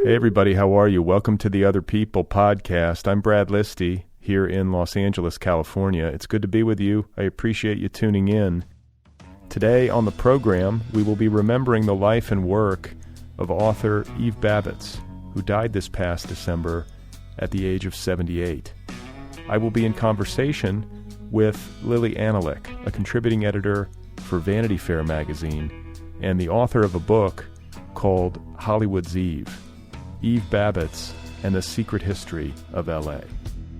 Hey everybody, how are you? Welcome to the Otherppl podcast. I'm Brad Listi here in Los Angeles, California. It's good to be with you. I appreciate you tuning in. Today on the program, we will be remembering the life and work of author Eve Babitz, who died this past December at the age of 78. I will be in conversation with Lili Anolik, a contributing editor for Vanity Fair magazine and the author of a book called Hollywood's Eve, Eve Babitz and the Secret History of L.A.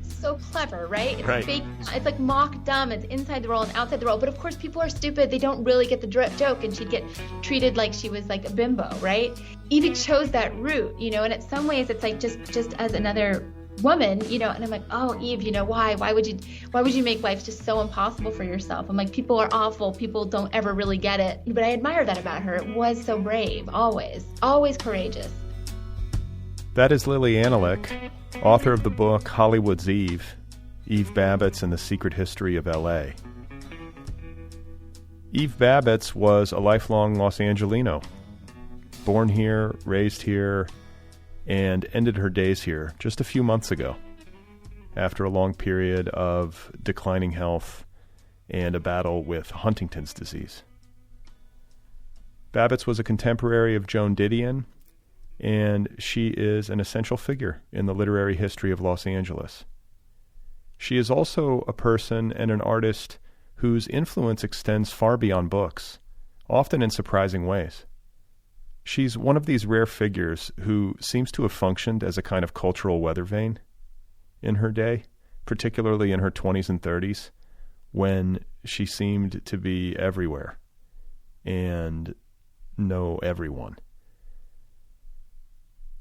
So clever, right? It's right. Fake, it's like mock dumb. It's inside the role and outside the role. But of course, people are stupid. They don't really get the joke, and she'd get treated like she was like a bimbo, right? Evie chose that route, and in some ways, it's like just as another woman, and I'm like, oh, Eve, why would you make life just so impossible for yourself? I'm like, people are awful. People don't ever really get it. But I admire that about her. It was so brave, always courageous. That is Lili Anolik, author of the book Hollywood's Eve, Eve Babitz and the Secret History of L.A. Eve Babitz was a lifelong Los Angelino, born here, raised here, and ended her days here just a few months ago after a long period of declining health and a battle with Huntington's disease. Babitz was a contemporary of Joan Didion, and she is an essential figure in the literary history of Los Angeles. She is also a person and an artist whose influence extends far beyond books, often in surprising ways. She's one of these rare figures who seems to have functioned as a kind of cultural weather vane in her day, particularly in her 20s and 30s, when she seemed to be everywhere and know everyone.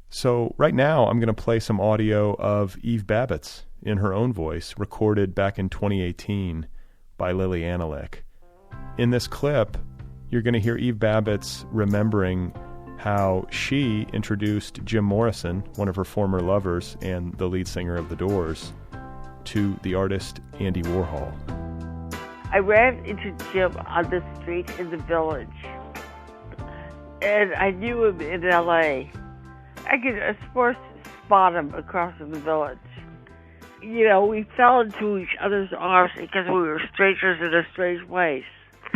So right now, I'm going to play some audio of Eve Babitz in her own voice, recorded back in 2018 by Lili Anolik. In this clip, you're going to hear Eve Babitz remembering how she introduced Jim Morrison, one of her former lovers and the lead singer of The Doors, to the artist Andy Warhol. I ran into Jim on the street in the Village, and I knew him in L.A. I could, of course, spot him across the Village. We fell into each other's arms because we were strangers in a strange place.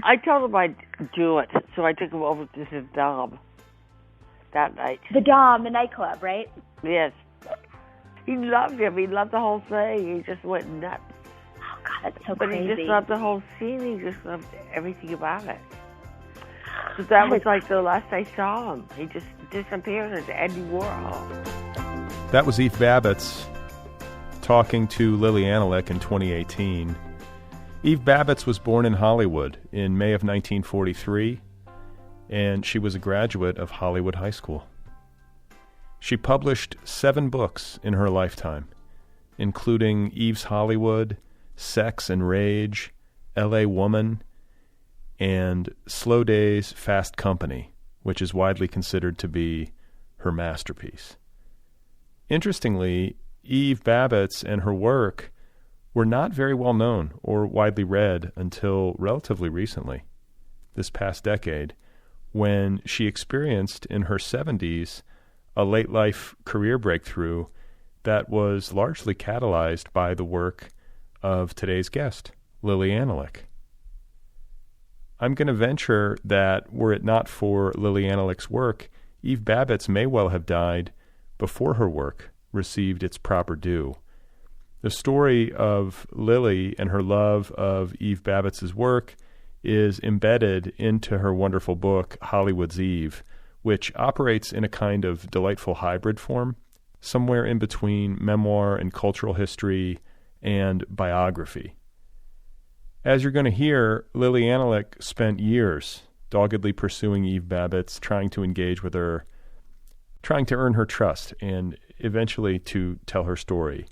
I told him I'd do it, so I took him over to the Dom that night. The Dom, the nightclub, right? Yes. He loved him. He loved the whole thing. He just went nuts. Oh, God, that's so but crazy. He just loved the whole scene. He just loved everything about it. So that was like the last I saw him. He just disappeared as Andy Warhol. That was Eve Babitz talking to Lili Anolik in 2018. Eve Babitz was born in Hollywood in May of 1943, and she was a graduate of Hollywood High School. She published 7 books in her lifetime, including Eve's Hollywood, Sex and Rage, L.A. Woman, and Slow Days, Fast Company, which is widely considered to be her masterpiece. Interestingly, Eve Babitz and her work were not very well known or widely read until relatively recently, this past decade, when she experienced in her 70s a late-life career breakthrough that was largely catalyzed by the work of today's guest, Lili Anolik. I'm going to venture that were it not for Lili Anolik's work, Eve Babitz may well have died before her work received its proper due. The story of Lili and her love of Eve Babitz's work is embedded into her wonderful book, Hollywood's Eve, which operates in a kind of delightful hybrid form, somewhere in between memoir and cultural history and biography. As you're going to hear, Lili Anolik spent years doggedly pursuing Eve Babitz, trying to engage with her, trying to earn her trust, and eventually to tell her story.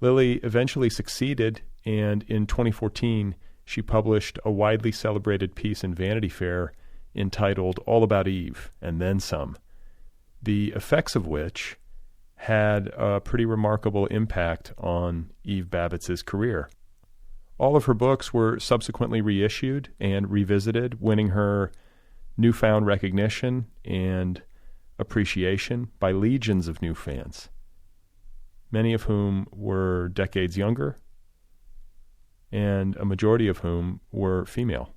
Lili eventually succeeded, and in 2014, she published a widely celebrated piece in Vanity Fair entitled All About Eve and Then Some, the effects of which had a pretty remarkable impact on Eve Babitz's career. All of her books were subsequently reissued and revisited, winning her newfound recognition and appreciation by legions of new fans, many of whom were decades younger, and a majority of whom were female.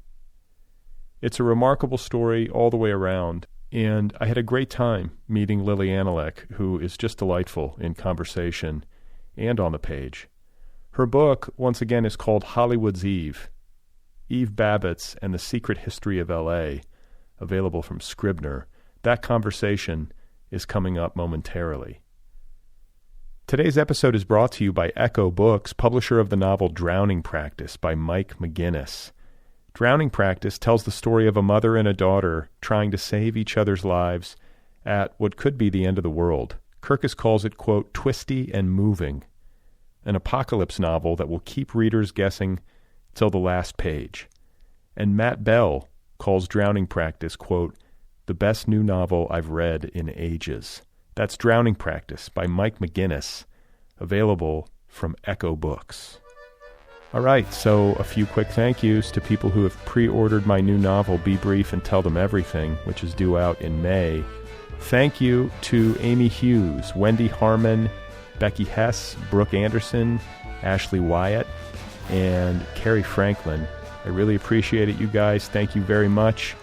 It's a remarkable story all the way around, and I had a great time meeting Lili Anolik, who is just delightful in conversation and on the page. Her book, once again, is called Hollywood's Eve, Eve Babitz and the Secret History of L.A., available from Scribner. That conversation is coming up momentarily. Today's episode is brought to you by Echo Books, publisher of the novel Drowning Practice by Mike McGinnis. Drowning Practice tells the story of a mother and a daughter trying to save each other's lives at what could be the end of the world. Kirkus calls it, quote, twisty and moving, an apocalypse novel that will keep readers guessing till the last page. And Matt Bell calls Drowning Practice, quote, the best new novel I've read in ages. That's Drowning Practice by Mike McGinnis, available from Echo Books. All right, so a few quick thank yous to people who have pre-ordered my new novel, Be Brief and Tell Them Everything, which is due out in May. Thank you to Amy Hughes, Wendy Harmon, Becky Hess, Brooke Anderson, Ashley Wyatt, and Carrie Franklin. I really appreciate it, you guys. Thank you very much.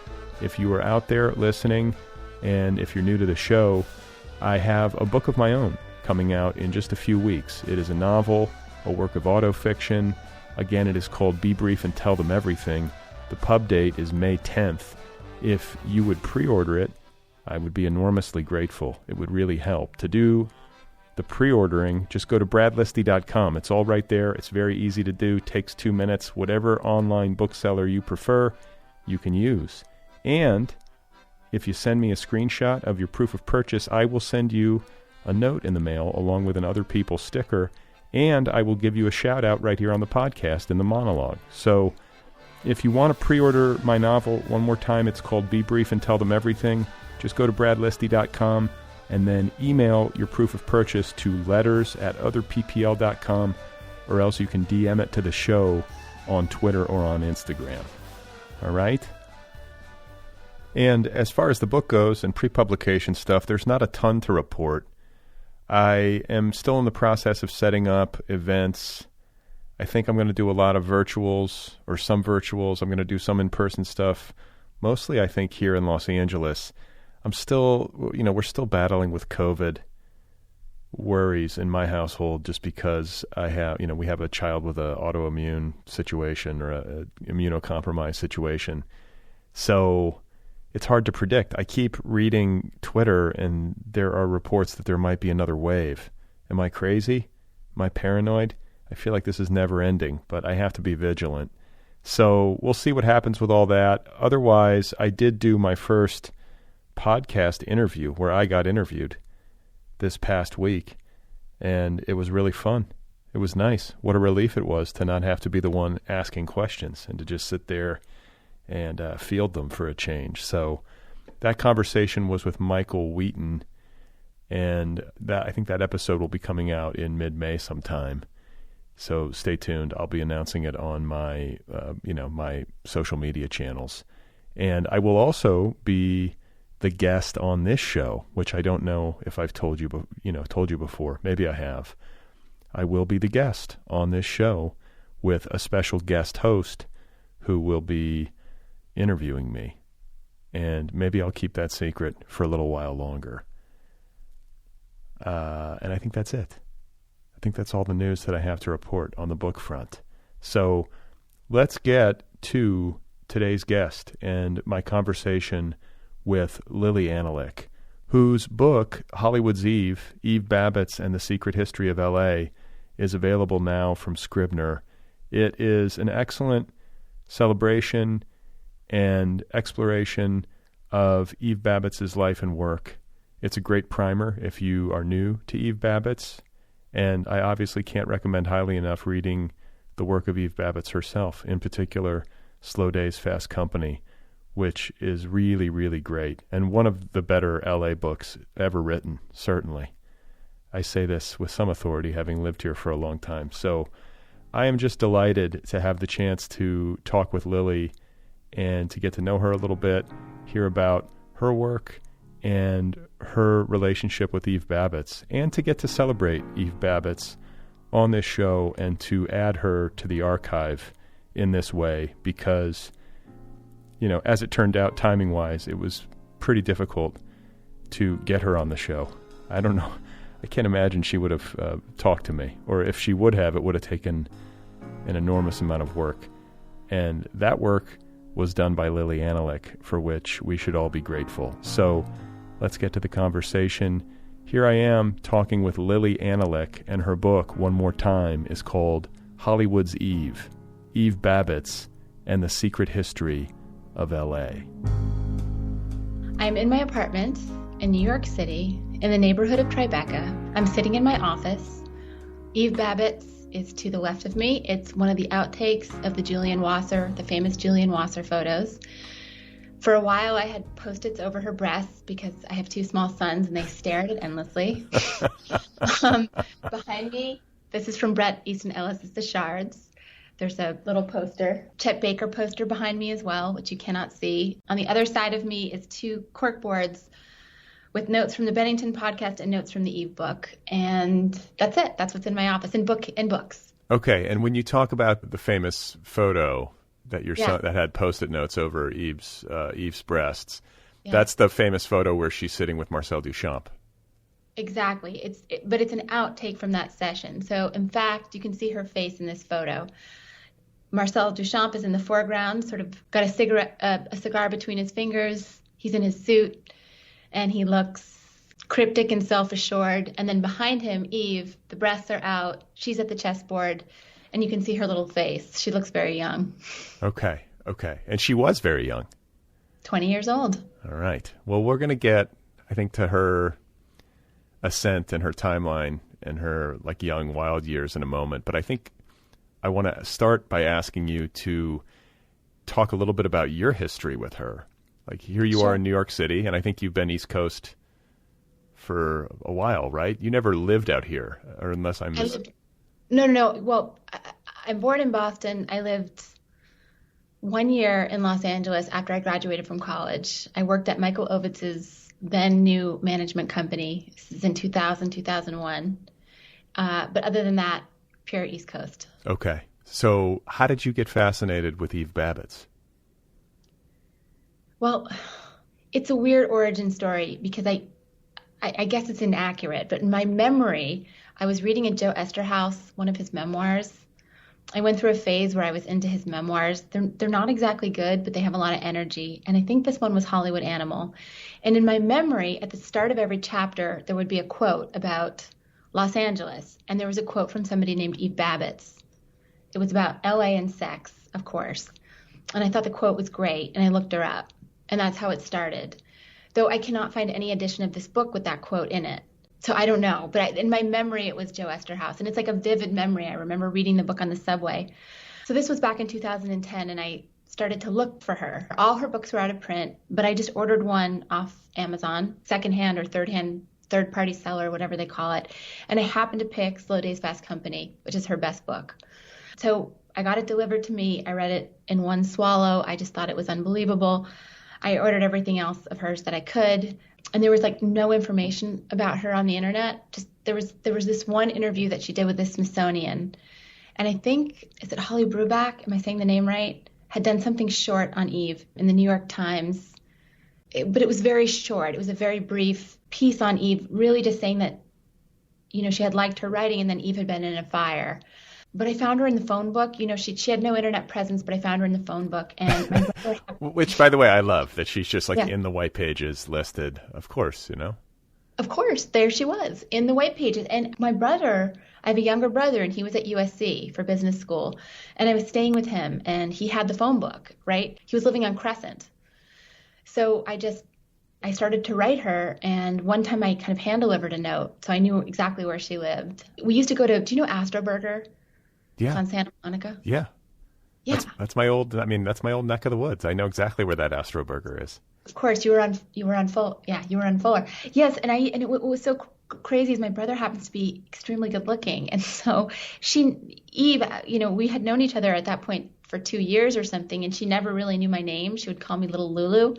If you are out there listening, and if you're new to the show, I have a book of my own coming out in just a few weeks. It is a novel, a work of autofiction. Again, it is called Be Brief and Tell Them Everything. The pub date is May 10th. If you would pre-order it, I would be enormously grateful. It would really help. To do the pre-ordering, just go to bradlisti.com. It's all right there. It's very easy to do. Takes 2 minutes. Whatever online bookseller you prefer, you can use. And if you send me a screenshot of your proof of purchase, I will send you a note in the mail along with an Otherppl sticker, and I will give you a shout out right here on the podcast in the monologue. So if you want to pre-order my novel, one more time, it's called Be Brief and Tell Them Everything. Just go to bradlisti.com and then email your proof of purchase to letters@otherppl.com, or else you can DM it to the show on Twitter or on Instagram. All right? And as far as the book goes and pre-publication stuff, there's not a ton to report. I am still in the process of setting up events. I think I'm going to do a lot of virtuals, or some virtuals. I'm going to do some in-person stuff, mostly I think here in Los Angeles. I'm still, we're still battling with COVID worries in my household, just because I have, we have a child with an autoimmune situation, or a immunocompromised situation. So it's hard to predict. I keep reading Twitter, and there are reports that there might be another wave. Am I crazy? Am I paranoid? I feel like this is never ending, but I have to be vigilant. So we'll see what happens with all that. Otherwise, I did do my first podcast interview where I got interviewed this past week, and it was really fun. It was nice. What a relief it was to not have to be the one asking questions and to just sit there and field them for a change. So that conversation was with Michael Wheaton, and I think that episode will be coming out in mid-May sometime. So stay tuned. I'll be announcing it on my, my social media channels, and I will also be the guest on this show, which I don't know if I've told you before. Maybe I have. I will be the guest on this show with a special guest host who will be interviewing me, and maybe I'll keep that secret for a little while longer. And I think that's it. I think that's all the news that I have to report on the book front. So let's get to today's guest and my conversation with Lili Anolik, whose book, Hollywood's Eve, Eve Babitz and the Secret History of L.A., is available now from Scribner. It is an excellent celebration and exploration of Eve Babitz's life and work. It's a great primer if you are new to Eve Babitz, and I obviously can't recommend highly enough reading the work of Eve Babitz herself, in particular Slow Days, Fast Company, which is really, really great, and one of the better L.A. books ever written, certainly. I say this with some authority, having lived here for a long time. So I am just delighted to have the chance to talk with Lili and to get to know her a little bit, hear about her work, and her relationship with Eve Babitz, and to get to celebrate Eve Babitz on this show and to add her to the archive in this way because, as it turned out, timing-wise, it was pretty difficult to get her on the show. I don't know. I can't imagine she would have talked to me, or if she would have, it would have taken an enormous amount of work. And that work was done by Lili Anolik, for which we should all be grateful. So let's get to the conversation. Here I am talking with Lili Anolik, and her book, one more time, is called Hollywood's Eve, Eve Babitz and the Secret History of L.A. I'm in my apartment in New York City, in the neighborhood of Tribeca. I'm sitting in my office. Eve Babitz is to the left of me. It's one of the outtakes of the the famous Julian Wasser photos. For a while, I had Post-its over her breasts because I have two small sons and they stare at it endlessly. Behind me, this is from Bret Easton Ellis's The Shards. There's a little poster, Chet Baker poster behind me as well, which you cannot see. On the other side of me is two corkboards with notes from the Bennington podcast and notes from the Eve book. And that's it. That's what's in my office, and books. Okay, and when you talk about the famous photo that your son that had Post-it notes over Eve's breasts, that's the famous photo where she's sitting with Marcel Duchamp. Exactly. But it's an outtake from that session. So in fact, you can see her face in this photo. Marcel Duchamp is in the foreground, sort of got a cigar between his fingers. He's in his suit, and he looks cryptic and self-assured. And then behind him, Eve, the breasts are out. She's at the chessboard, and you can see her little face. She looks very young. Okay. And she was very young. 20 years old. All right. Well, we're going to get, I think, to her ascent and her timeline and her young, wild years in a moment. But I think I want to start by asking you to talk a little bit about your history with her. Here you are in New York City, and I think you've been East Coast for a while, right? You never lived out here, or unless I'm... No. Well, I'm born in Boston. I lived 1 year in Los Angeles after I graduated from college. I worked at Michael Ovitz's then new management company. This is in 2000, 2001. But other than that, pure East Coast. Okay. So how did you get fascinated with Eve Babitz? Well, it's a weird origin story because I guess it's inaccurate, but in my memory, I was reading in Joe Esterhaus, one of his memoirs. I went through a phase where I was into his memoirs. They're not exactly good, but they have a lot of energy. And I think this one was Hollywood Animal. And in my memory, at the start of every chapter, there would be a quote about Los Angeles. And there was a quote from somebody named Eve Babitz. It was about L.A. and sex, of course. And I thought the quote was great, and I looked her up. And that's how it started. Though I cannot find any edition of this book with that quote in it. So I don't know. But in my memory, it was Joe Esterhaus. And it's like a vivid memory. I remember reading the book on the subway. So this was back in 2010, and I started to look for her. All her books were out of print, but I just ordered one off Amazon, secondhand or third-party seller, whatever they call it. And I happened to pick Slow Days, Fast Company, which is her best book. So I got it delivered to me. I read it in one swallow. I just thought it was unbelievable. I ordered everything else of hers that I could. And there was no information about her on the internet. Just there was this one interview that she did with the Smithsonian. And I think, is it Holly Bruback? Am I saying the name right? Had done something short on Eve in the New York Times. But it was very short. It was a very brief piece on Eve, really just saying that, she had liked her writing and then Eve had been in a fire. But I found her in the phone book. She had no internet presence, but I found her in the phone book. And my brother which, by the way, I love that she's just in the white pages listed. Of course, Of course, there she was in the white pages. And my brother, I have a younger brother, and he was at USC for business school. And I was staying with him, and he had the phone book, right? He was living on Crescent. So I started to write her, and one time I kind of hand-delivered a note, so I knew exactly where she lived. We used to go to, do you know Astro Burger? Yeah. It's on Santa Monica. Yeah. That's my old neck of the woods. I know exactly where that Astro Burger is. Of course, you were on Fuller. Yes, and it was so crazy is my brother happens to be extremely good looking, and so Eve, we had known each other at that point for 2 years or something, and she never really knew my name. She would call me Little Lulu.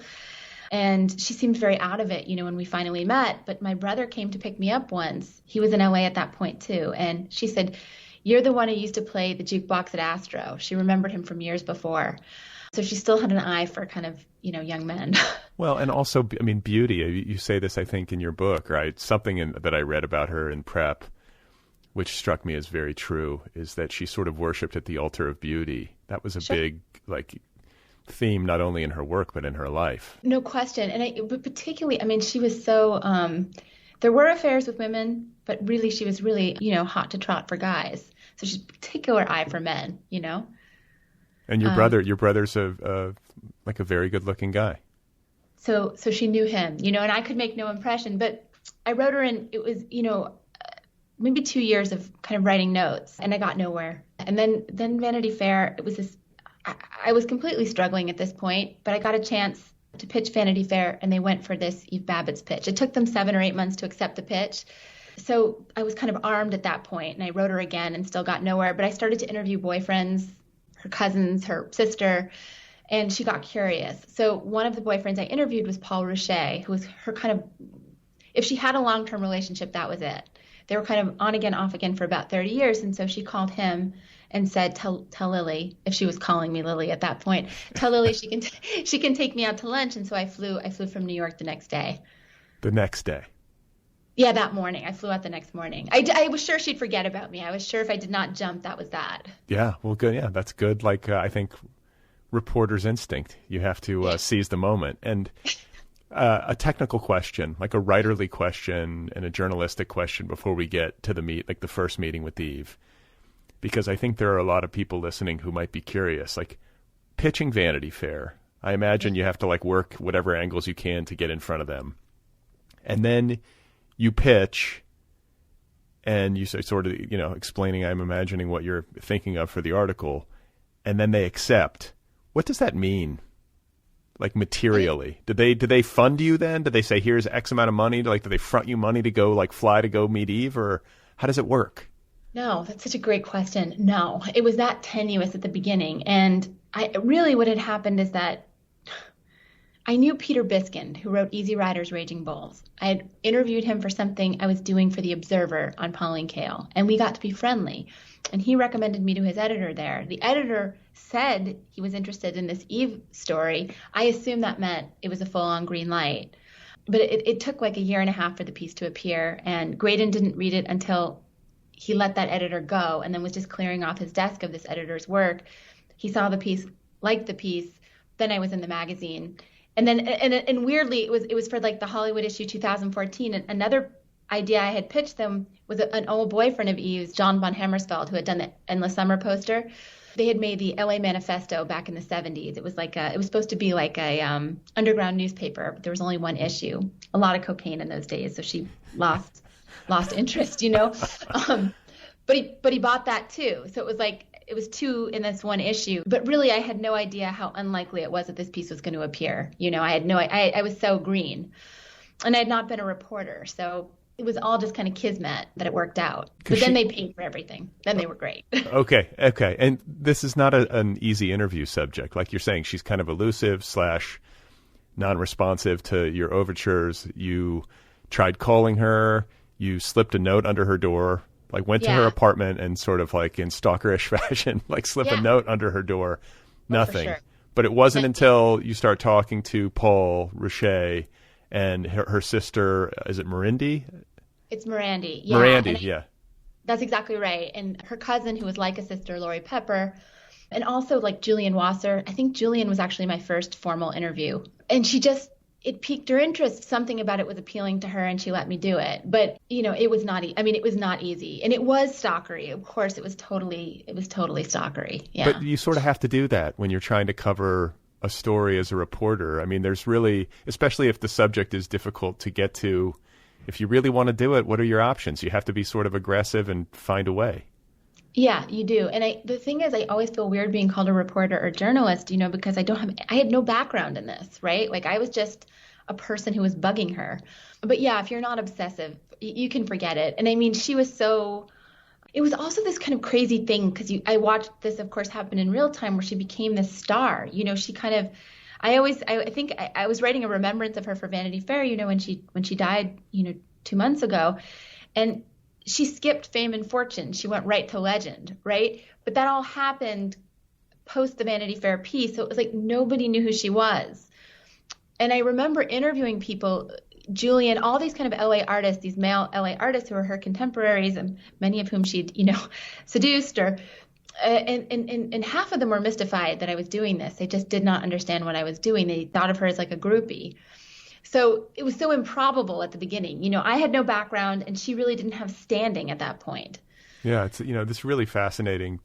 And she seemed very out of it, when we finally met. But my brother came to pick me up once. He was in LA at that point too. And she said, "You're the one who used to play the jukebox at Astro." She remembered him from years before. So she still had an eye for kind of, young men. Well, and also, beauty. You say this, I think, in your book, right? Something that I read about her in prep, which struck me as very true, is that she sort of worshipped at the altar of beauty. That was a big, theme, not only in her work, but in her life. No question. And but particularly, she was so, there were affairs with women, but really, she was really, hot to trot for guys. So she's a particular eye for men, And your brother's a very good looking guy. So she knew him, and I could make no impression, but I wrote her and it was, maybe 2 years of kind of writing notes, and I got nowhere. And then Vanity Fair, it was this, I was completely struggling at this point, but I got a chance to pitch Vanity Fair, and they went for this Eve Babitz pitch. It took them 7 or 8 months to accept the pitch. So I was kind of armed at that point, and I wrote her again and still got nowhere. But I started to interview boyfriends, her cousins, her sister, and she got curious. So one of the boyfriends I interviewed was Paul Ruchet, who was her kind of, if she had a long-term relationship, that was it. They were kind of on again, off again for about 30 years. And so she called him and said, tell Lili, if she was calling me Lili at that point, tell Lili she can take me out to lunch. And so I flew from New York the next day. The next day? Yeah, that morning. I flew out the next morning. I was sure she'd forget about me. I was sure if I did not jump, that was that. Yeah, well, good. Yeah, that's good. I think reporter's instinct. You have to seize the moment. And a technical question, like a writerly question and a journalistic question before we get to the first meeting with Eve. Because I think there are a lot of people listening who might be curious. Pitching Vanity Fair, I imagine you have to work whatever angles you can to get in front of them. And then you pitch and you sort of, explaining, I'm imagining what you're thinking of for the article, and then they accept. What does that mean? Materially, did they fund you then? Did they say, here's X amount of money? Did they front you money to go fly to go meet Eve, or how does it work? No, that's such a great question. No, it was that tenuous at the beginning. And what had happened is that I knew Peter Biskind, who wrote Easy Rider's Raging Bulls. I had interviewed him for something I was doing for The Observer on Pauline Kael, and we got to be friendly. And he recommended me to his editor there. The editor said he was interested in this Eve story. I assumed that meant it was a full-on green light. But it took a year and a half for the piece to appear, and Graydon didn't read it until he let that editor go and then was just clearing off his desk of this editor's work. He saw the piece, liked the piece. Then I was in the magazine. And then, and weirdly, it was for the Hollywood issue 2014. And another idea I had pitched them was an old boyfriend of Eve's, John von Hammersfeld, who had done the Endless Summer poster. They had made the LA Manifesto back in the 70s. It was it was supposed to be a underground newspaper, but there was only one issue. A lot of cocaine in those days, so she lost interest, But he bought that too. So it was it was 2 in this one issue. But really, I had no idea how unlikely it was that this piece was going to appear. I was so green, and I had not been a reporter, so it was all just kind of kismet that it worked out. But then they paid for everything. Then they were great. Okay. And this is not an easy interview subject. Like you're saying, she's kind of elusive / non-responsive to your overtures. You tried calling her. You slipped a note under her door, went to her apartment and sort of in stalkerish fashion, slip a note under her door. Nothing. Sure. But it wasn't until you start talking to Paul Ruchet and her sister, is it Mirandy? It's Mirandy. Yeah. Mirandy, yeah. That's exactly right. And her cousin, who was like a sister, Lori Pepper, and also Julian Wasser. I think Julian was actually my first formal interview. And it piqued her interest. Something about it was appealing to her, and she let me do it. But, it was not, it was not easy. And it was stalkery. Of course, it was totally stalkery. Yeah. But you sort of have to do that when you're trying to cover a story as a reporter. There's really, especially if the subject is difficult to get to, if you really want to do it, what are your options? You have to be sort of aggressive and find a way. Yeah, you do. And the thing is, I always feel weird being called a reporter or journalist, because I had no background in this, right? I was just a person who was bugging her. But yeah, if you're not obsessive, you can forget it. And she was it was also this kind of crazy thing, because I watched this, of course, happen in real time, where she became this star. I think I was writing a remembrance of her for Vanity Fair, when she died, 2 months ago, and she skipped fame and fortune. She went right to legend, right? But that all happened post the Vanity Fair piece. So it was like nobody knew who she was. And I remember interviewing people, Julian, all these kind of LA artists, these male LA artists who were her contemporaries, and many of whom she'd, seduced, or and half of them were mystified that I was doing this. They just did not understand what I was doing. They thought of her as like a groupie. So it was so improbable at the beginning. I had no background, and she really didn't have standing at that point. Yeah, it's this is really fascinating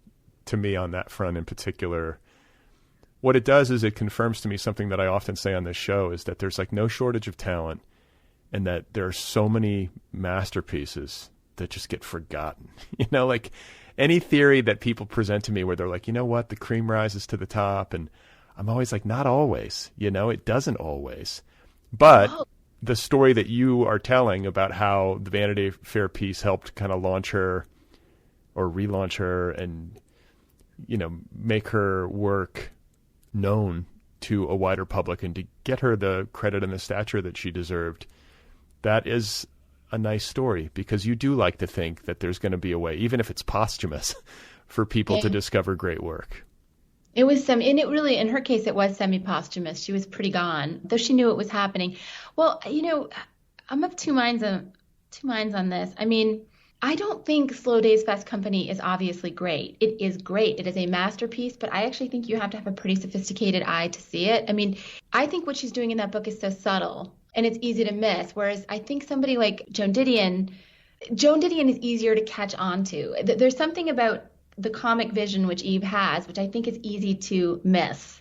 to me on that front in particular. What it does is it confirms to me something that I often say on this show, is that there's like no shortage of talent, and that there are so many masterpieces that just get forgotten. Like any theory that people present to me where they're like, the cream rises to the top, and I'm always like, not always. It doesn't always. But the story that you are telling about how the Vanity Fair piece helped kind of launch her or relaunch her and, make her work known to a wider public and to get her the credit and the stature that she deserved, that is a nice story, because you do like to think that there's going to be a way, even if it's posthumous, for people to discover great work. It was and it really, in her case, it was semi-posthumous. She was pretty gone, though she knew it was happening. Well, I'm of two minds on this. I mean, I don't think Slow Days Fast Company is obviously great. It is great. It is a masterpiece, but I actually think you have to have a pretty sophisticated eye to see it. I mean, I think what she's doing in that book is so subtle and it's easy to miss. Whereas I think somebody like Joan Didion is easier to catch on to. There's something about the comic vision which Eve has, which I think is easy to miss.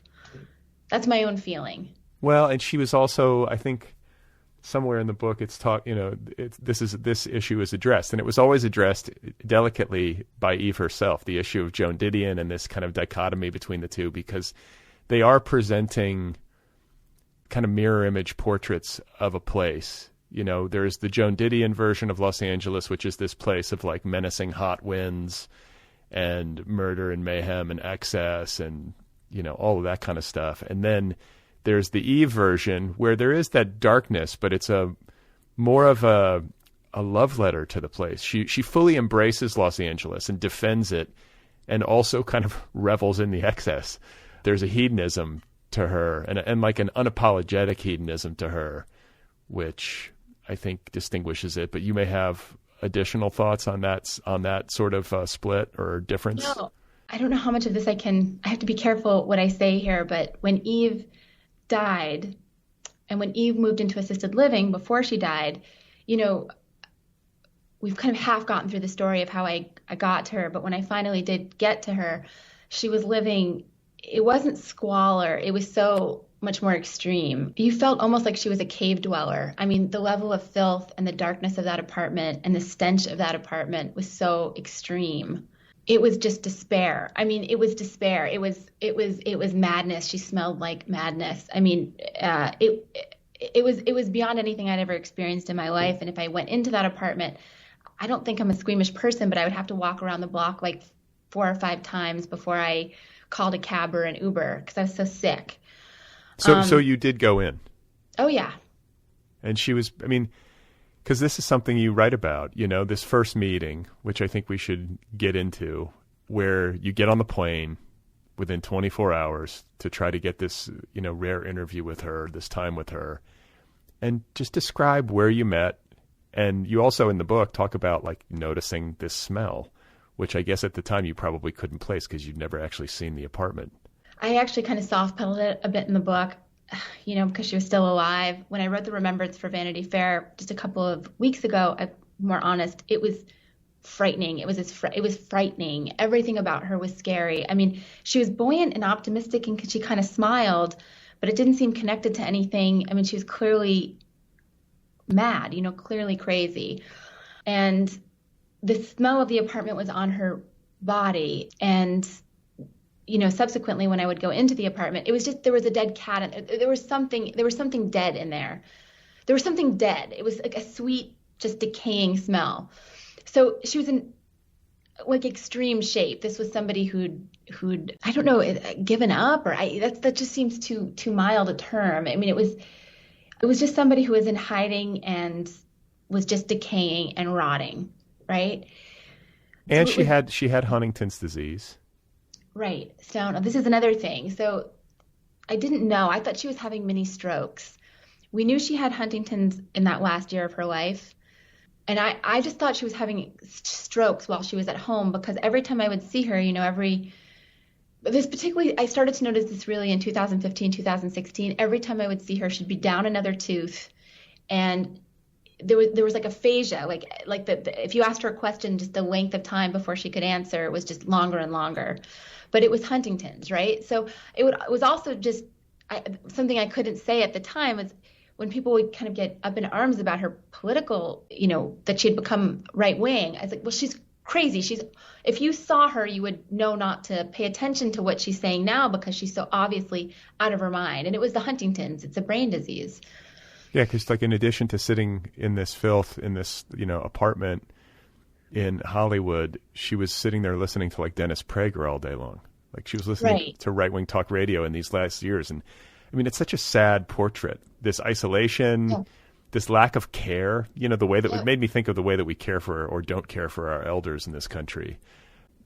That's my own feeling. Well, and she was also, I think, somewhere in the book, it's taught, this issue is addressed, and it was always addressed delicately by Eve herself, the issue of Joan Didion and this kind of dichotomy between the two, because they are presenting kind of mirror image portraits of a place. There's the Joan Didion version of Los Angeles, which is this place of like menacing hot winds and murder and mayhem and excess and, all of that kind of stuff. And then there's the Eve version where there is that darkness, but it's more of a love letter to the place. She fully embraces Los Angeles and defends it, and also kind of revels in the excess. There's a hedonism to her, and like an unapologetic hedonism to her, which I think distinguishes it. But you may have additional thoughts on that sort of split or difference? No, I don't know how much of this I have to be careful what I say here, but when Eve died and when Eve moved into assisted living before she died, we've kind of half gotten through the story of how I got to her. But when I finally did get to her, she was living, it wasn't squalor. It was so much more extreme. You felt almost like she was a cave dweller. I mean, the level of filth and the darkness of that apartment and the stench of that apartment was so extreme. It was just despair. I mean, it was despair. It was madness. She smelled like madness. I mean, it was beyond anything I'd ever experienced in my life. And if I went into that apartment, I don't think I'm a squeamish person, but I would have to walk around the block like 4 or 5 times before I called a cab or an Uber because I was so sick. So you did go in? Oh, yeah. And she was, I mean, because this is something you write about, this first meeting, which I think we should get into, where you get on the plane within 24 hours to try to get this, rare interview with her, this time with her, and just describe where you met. And you also in the book talk about like noticing this smell, which I guess at the time you probably couldn't place because you'd never actually seen the apartment. I actually kind of soft-pedaled it a bit in the book, because she was still alive. When I wrote the Remembrance for Vanity Fair just a couple of weeks ago, I'm more honest, it was frightening. It was frightening. Everything about her was scary. I mean, she was buoyant and optimistic, and she kind of smiled, but it didn't seem connected to anything. I mean, she was clearly mad, clearly crazy. And the smell of the apartment was on her body. And subsequently when I would go into the apartment, it was just, there was a dead cat. There was something dead in there. There was something dead. It was like a sweet, just decaying smell. So she was in like extreme shape. This was somebody who'd who'd, I don't know, given up, or that just seems too mild a term. I mean, it was just somebody who was in hiding and was just decaying and rotting, right? And she had Huntington's disease. Right. So this is another thing. So I didn't know. I thought she was having mini strokes. We knew she had Huntington's in that last year of her life. And I just thought she was having strokes while she was at home, because every time I would see her, I started to notice this really in 2015, 2016. Every time I would see her, she'd be down another tooth. And there was like aphasia, if you asked her a question, just the length of time before she could answer, it was just longer and longer. But it was Huntington's, right? So it was also just something I couldn't say at the time was when people would kind of get up in arms about her political, that she had become right wing. I was like, well, she's crazy. If you saw her, you would know not to pay attention to what she's saying now, because she's so obviously out of her mind. And it was the Huntington's. It's a brain disease. Yeah, because in addition to sitting in this filth in this apartment in Hollywood, she was sitting there listening to Dennis Prager all day long. She was listening to right-wing talk radio in these last years. And I mean, it's such a sad portrait. This isolation, this lack of care, the way that it made me think of the way that we care for or don't care for our elders in this country.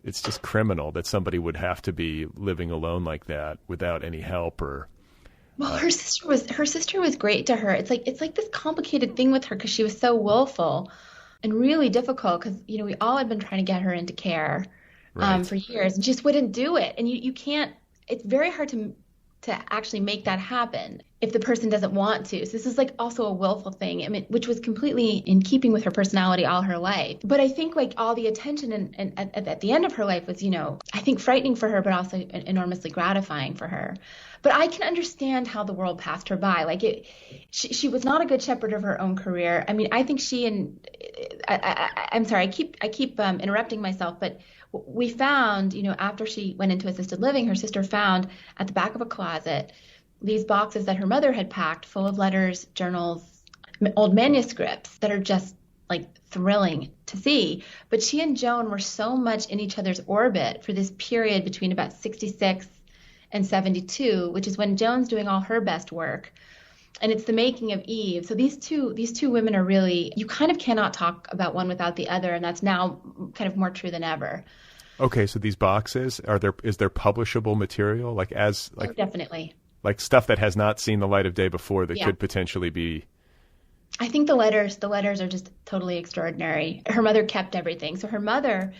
It's just criminal that somebody would have to be living alone like that without any help or. Well, her sister was great to her. It's like this complicated thing with her, because she was so willful and really difficult, because we all had been trying to get her into care for years, and she just wouldn't do it. And you can't. It's very hard to actually make that happen if the person doesn't want to. So this is also a willful thing, I mean, which was completely in keeping with her personality all her life. But I think all the attention and at the end of her life was, I think frightening for her, but also enormously gratifying for her. But I can understand how the world passed her by. She was not a good shepherd of her own career. I mean, I think I'm sorry, I keep interrupting myself, but we found, after she went into assisted living, her sister found at the back of a closet these boxes that her mother had packed full of letters, journals, old manuscripts that are just thrilling to see. But she and Joan were so much in each other's orbit for this period between about 66 and 72, which is when Joan's doing all her best work. And it's the making of Eve. So these two women are really, you kind of cannot talk about one without the other, and that's now kind of more true than ever. Okay, so these boxes, is there publishable material? Oh, definitely. Stuff that has not seen the light of day before that could potentially be. I think the letters are just totally extraordinary. Her mother kept everything. So her mother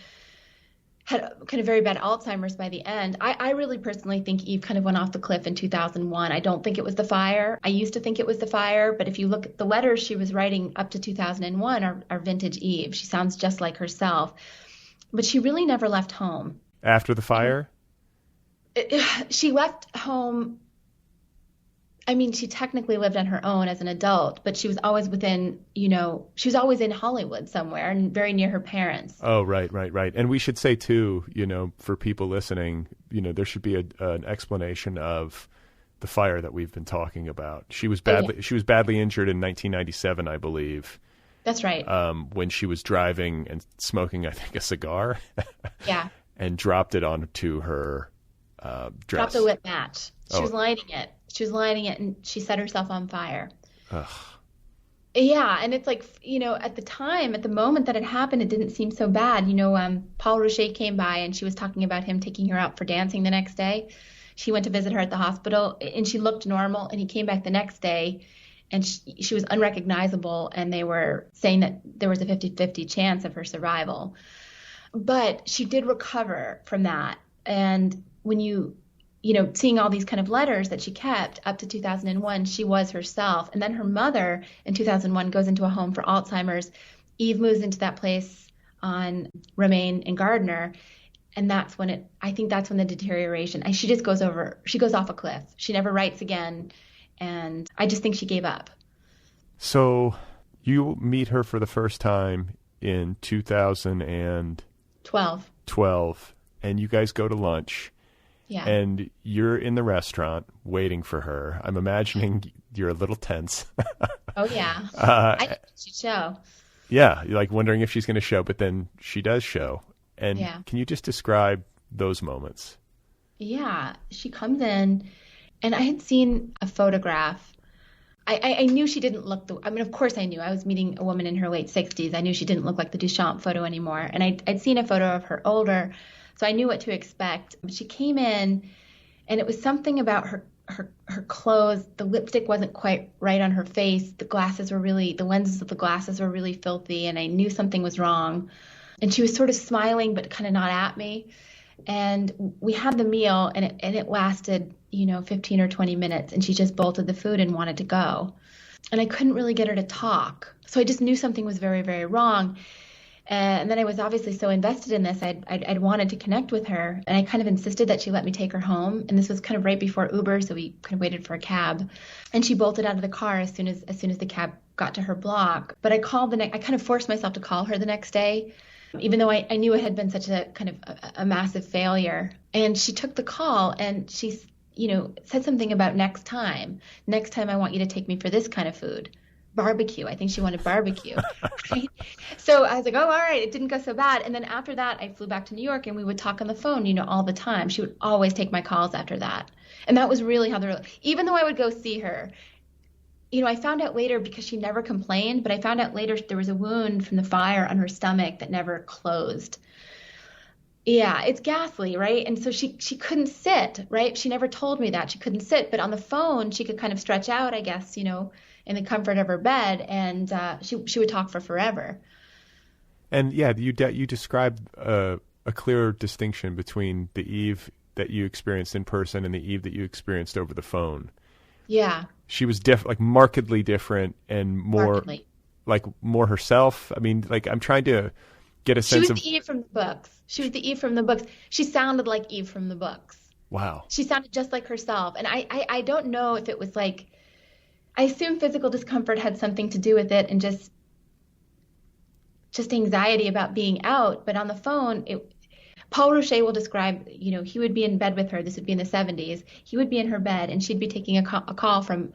had kind of very bad Alzheimer's by the end. I really personally think Eve kind of went off the cliff in 2001. I don't think it was the fire. I used to think it was the fire, but if you look at the letters she was writing up to 2001 are vintage Eve. She sounds just like herself. But she really never left home. After the fire? She left home. I mean, she technically lived on her own as an adult, but she was always within, she was always in Hollywood somewhere and very near her parents. Oh, right. And we should say, too, for people listening, there should be an explanation of the fire that we've been talking about. She was badly injured in 1997, I believe. That's right. When she was driving and smoking, I think, a cigar. Yeah. And dropped it onto her dress. Dropped a lit match. She was lighting it, and she set herself on fire. Ugh. Yeah, and it's at the time, at the moment that it happened, it didn't seem so bad. Paul Rocher came by, and she was talking about him taking her out for dancing the next day. She went to visit her at the hospital, and she looked normal, and he came back the next day, and she was unrecognizable, and they were saying that there was a 50-50 chance of her survival. But she did recover from that, and when seeing all these kind of letters that she kept up to 2001, she was herself. And then her mother in 2001 goes into a home for Alzheimer's. Eve moves into that place on Romaine and Gardner. And that's when the deterioration, she just goes off a cliff. She never writes again. And I just think she gave up. So you meet her for the first time in 2012. And you guys go to lunch. Yeah. And you're in the restaurant waiting for her. I'm imagining you're a little tense. Oh, yeah. I think she'd show. Yeah. You're wondering if she's going to show, but then she does show. And can you just describe those moments? Yeah, she comes in, and I had seen a photograph. I knew she didn't look I mean, of course I knew. I was meeting a woman in her late 60s. I knew she didn't look like the Duchamp photo anymore. And I'd seen a photo of her older, so I knew what to expect. But she came in, and it was something about her clothes. The lipstick wasn't quite right on her face. The lenses of the glasses were really filthy, and I knew something was wrong. And she was sort of smiling, but kind of not at me. And we had the meal, and it lasted, 15 or 20 minutes, and she just bolted the food and wanted to go. And I couldn't really get her to talk. So I just knew something was very, very wrong. And then I was obviously so invested in this, I'd wanted to connect with her, and I kind of insisted that she let me take her home. And this was kind of right before Uber, so we kind of waited for a cab. And she bolted out of the car as soon as the cab got to her block. But I kind of forced myself to call her the next day, even though I knew it had been such a kind of a massive failure. And she took the call, and she, said something about next time I want you to take me for this kind of food. Barbecue. I think she wanted barbecue. Right? So I was like, oh, all right. It didn't go so bad. And then after that, I flew back to New York, and we would talk on the phone, all the time. She would always take my calls after that. And that was really how even though I would go see her, I found out later, because she never complained, but I found out later there was a wound from the fire on her stomach that never closed. Yeah, it's ghastly, right? And so she couldn't sit, right? She never told me that she couldn't sit, but on the phone she could kind of stretch out, I guess, in the comfort of her bed, and she would talk for forever. And yeah, you described a clear distinction between the Eve that you experienced in person and the Eve that you experienced over the phone. Yeah. She was markedly different and more herself. I mean, I'm trying to get a sense of. She was the Eve from the books. She sounded like Eve from the books. Wow. She sounded just like herself. And I don't know if it was I assume physical discomfort had something to do with it, and just anxiety about being out. But on the phone, Paul Rocher will describe, he would be in bed with her. This would be in the 70s. He would be in her bed, and she'd be taking a call from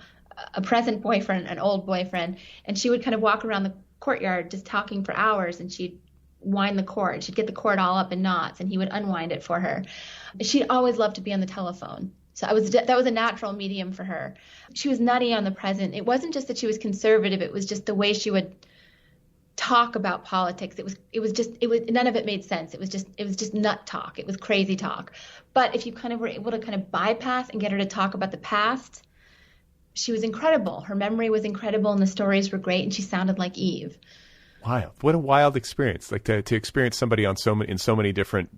a present boyfriend, an old boyfriend, and she would kind of walk around the courtyard just talking for hours, and she'd wind the cord. She'd get the cord all up in knots, and he would unwind it for her. She'd always loved to be on the telephone. So that was a natural medium for her. She was nutty on the present. It wasn't just that she was conservative. It was just the way she would talk about politics. It was none of it made sense. It was just nut talk. It was crazy talk. But if you kind of were able to kind of bypass and get her to talk about the past, she was incredible. Her memory was incredible, and the stories were great, and she sounded like Eve. Wild. What a wild experience. To experience somebody in so many different,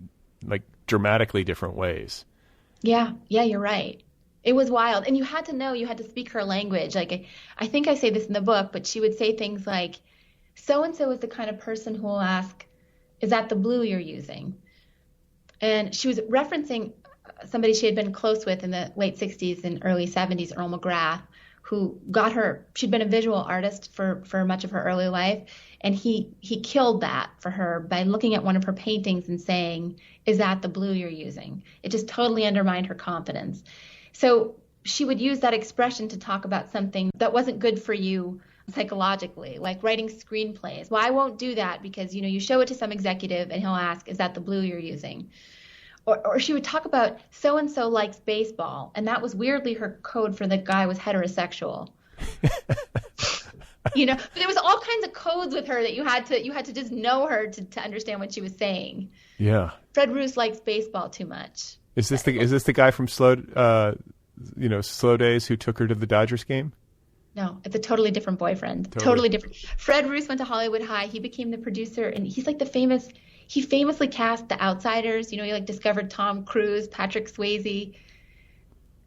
dramatically different ways. Yeah, you're right. It was wild. And you had to speak her language. I think I say this in the book, but she would say things like, so-and-so is the kind of person who will ask, is that the blue you're using? And she was referencing somebody she had been close with in the late 60s and early 70s, Earl McGrath, who got her, she'd been a visual artist for much of her early life, and he killed that for her by looking at one of her paintings and saying, is that the blue you're using? It just totally undermined her confidence. So she would use that expression to talk about something that wasn't good for you psychologically, like writing screenplays. Well, I won't do that because, you show it to some executive and he'll ask, is that the blue you're using? Or she would talk about so-and-so likes baseball, and that was weirdly her code for the guy was heterosexual. But there was all kinds of codes with her that you had to just know her to understand what she was saying. Yeah. Fred Roos likes baseball too much. Is this the guy from Slow Days who took her to the Dodgers game? No, it's a totally different boyfriend. Totally different. Fred Roos went to Hollywood High. He became the producer, and he's he famously cast The Outsiders. He discovered Tom Cruise, Patrick Swayze.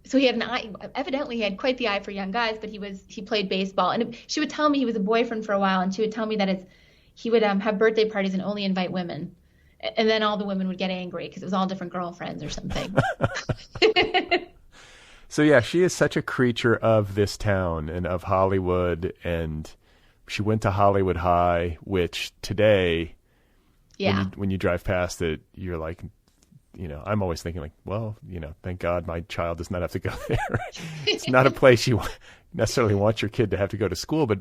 So he had an eye. Evidently, he had quite the eye for young guys. But he played baseball, and she would tell me he was a boyfriend for a while, and she would tell me that he would have birthday parties and only invite women, and then all the women would get angry because it was all different girlfriends or something. So yeah, she is such a creature of this town and of Hollywood, and she went to Hollywood High, which today. Yeah. When you drive past it, you're like, I'm always thinking thank God my child does not have to go there. It's not a place you necessarily want your kid to have to go to school, but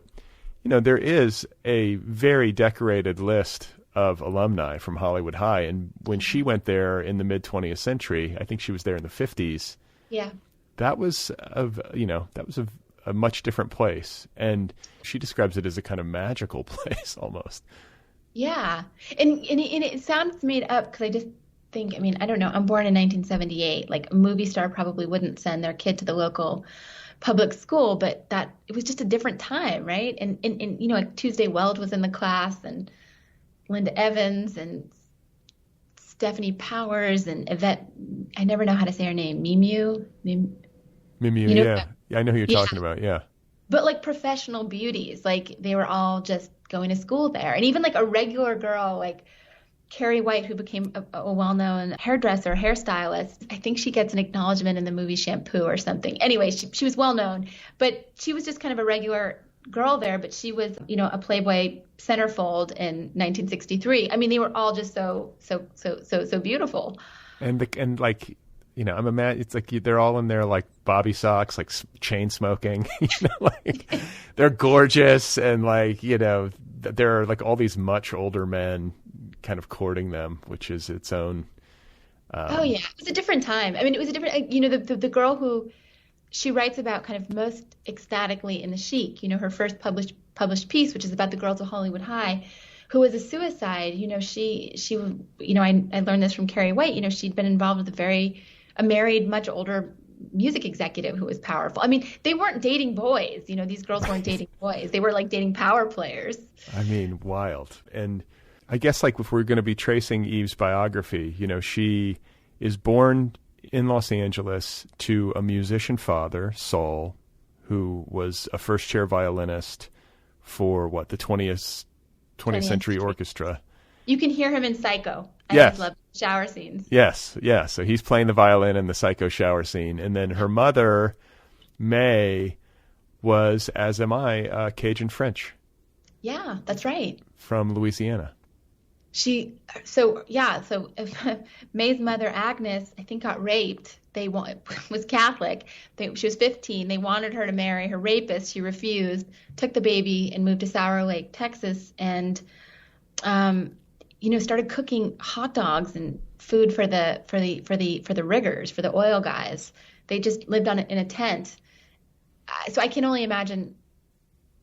there is a very decorated list of alumni from Hollywood High. And when she went there in the mid 20th century, I think she was there in the 50s. Yeah. That was a much different place. And she describes it as a kind of magical place almost. Yeah. And it sounds made up because I just think, I mean, I don't know. I'm born in 1978. Like a movie star probably wouldn't send their kid to the local public school, but that it was just a different time, right? And you know, like Tuesday Weld was in the class, and Linda Evans and Stephanie Powers and Yvette. I never know how to say her name. Mimu. Mimu, you know, yeah. I know who you're talking about. Yeah. But like professional beauties, like they were all just going to school there, and even like a regular girl like Carrie White, who became a well-known hairdresser, hairstylist. I think she gets an acknowledgement in the movie Shampoo or something. Anyway, she was well-known, but she was just kind of a regular girl there, but she was, you know, a Playboy centerfold in 1963. I mean, they were all just so beautiful. And like, you know, it's like they're all in their like bobby socks, like chain smoking, you know, like they're gorgeous. And like, you know, there are like all these much older men kind of courting them, which is its own. Oh yeah, it was a different time. I mean, it was a different. You know, the girl who she writes about kind of most ecstatically in The Chic. You know, her first published piece, which is about the girls of Hollywood High, who was a suicide. You know, she. You know, I learned this from Carrie White. You know, she'd been involved with a married, much older music executive who was powerful. I mean, they weren't dating boys. You know, these girls weren't dating boys. They were like dating power players. I mean, wild. And I guess like if we're going to be tracing Eve's biography, you know, she is born in Los Angeles to a musician father, Saul, who was a first chair violinist for the 20th century orchestra. You can hear him in Psycho. I Yes. just love shower scenes. Yes, yeah. So he's playing the violin in the Psycho shower scene. And then her mother, May, was, as am I, Cajun French. Yeah, that's right. From Louisiana. So May's mother, Agnes, I think got raped. Was Catholic. She was 15. They wanted her to marry her rapist. She refused, took the baby and moved to Sour Lake, Texas, and you know, started cooking hot dogs and food for the riggers, for the oil guys. They just lived in a tent. So I can only imagine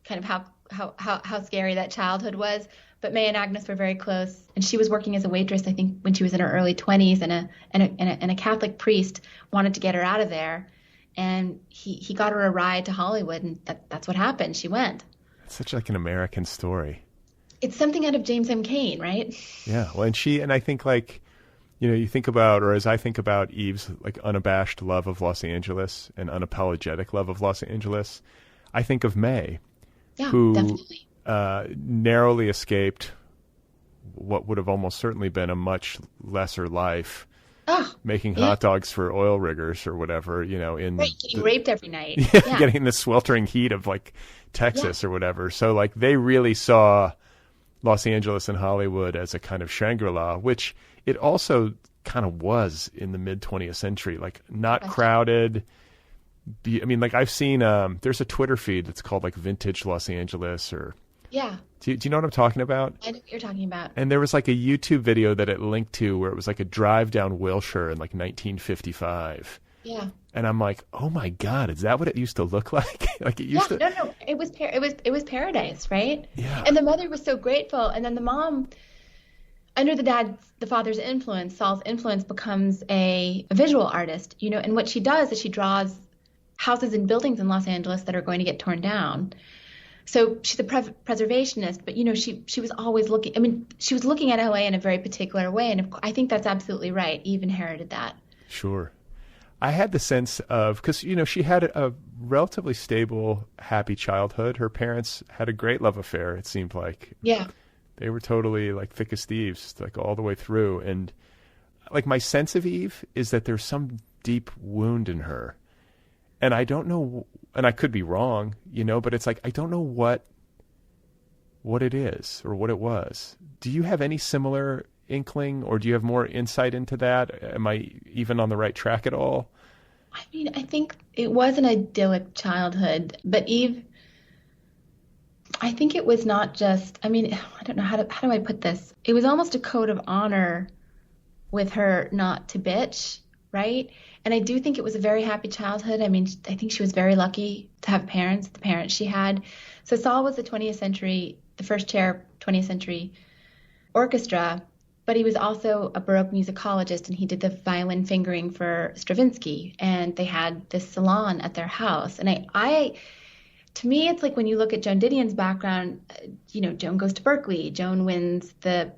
kind of how scary that childhood was. But May and Agnes were very close, and she was working as a waitress, I think, when she was in her early 20s, and a Catholic priest wanted to get her out of there, and he got her a ride to Hollywood, and that's what happened. She went. It's such like an American story. It's something out of James M. Cain, right? Yeah, well, and I think like, you know, you think about, or as I think about Eve's like unabashed love of Los Angeles and unapologetic love of Los Angeles, I think of May, who definitely. Narrowly escaped what would have almost certainly been a much lesser life, making hot dogs for oil riggers or whatever, you know, getting raped every night. Getting in the sweltering heat of like Texas or whatever. So like they really saw Los Angeles and Hollywood as a kind of Shangri-La, which it also kind of was in the mid 20th century, like not crowded. I mean, like I've seen, there's a Twitter feed that's called like Vintage Los Angeles or. Yeah. Do you know what I'm talking about? I know what you're talking about. And there was like a YouTube video that it linked to where it was like a drive down Wilshire in like 1955. Yeah. And I'm like, oh my God, is that what it used to look like? Like it used to. No. It was paradise, right? Yeah. And the mother was so grateful, and then the mom, under the father's influence, Saul's influence, becomes a visual artist, you know. And what she does is she draws houses and buildings in Los Angeles that are going to get torn down. So she's a preservationist, but, you know, she was always looking. I mean, she was looking at LA in a very particular way, and I think that's absolutely right. Eve inherited that. Sure. I had the sense of, because, you know, she had a relatively stable, happy childhood. Her parents had a great love affair, it seemed like. Yeah. They were totally like thick as thieves, like all the way through. And like my sense of Eve is that there's some deep wound in her. And I don't know, and I could be wrong, you know, but it's like, I don't know what it is or what it was. Do you have any similar inkling, or do you have more insight into that? Am I even on the right track at all? I mean, I think it was an idyllic childhood, but Eve, I think it was not just, I mean, I don't know how do I put this? It was almost a code of honor with her not to bitch, right? And I do think it was a very happy childhood. I mean, I think she was very lucky to have parents, the parents she had. So Saul was the first chair 20th century orchestra, but he was also a Baroque musicologist, and he did the violin fingering for Stravinsky, and they had this salon at their house. And to me, it's like when you look at Joan Didion's background, Joan goes to Berkeley, Joan wins the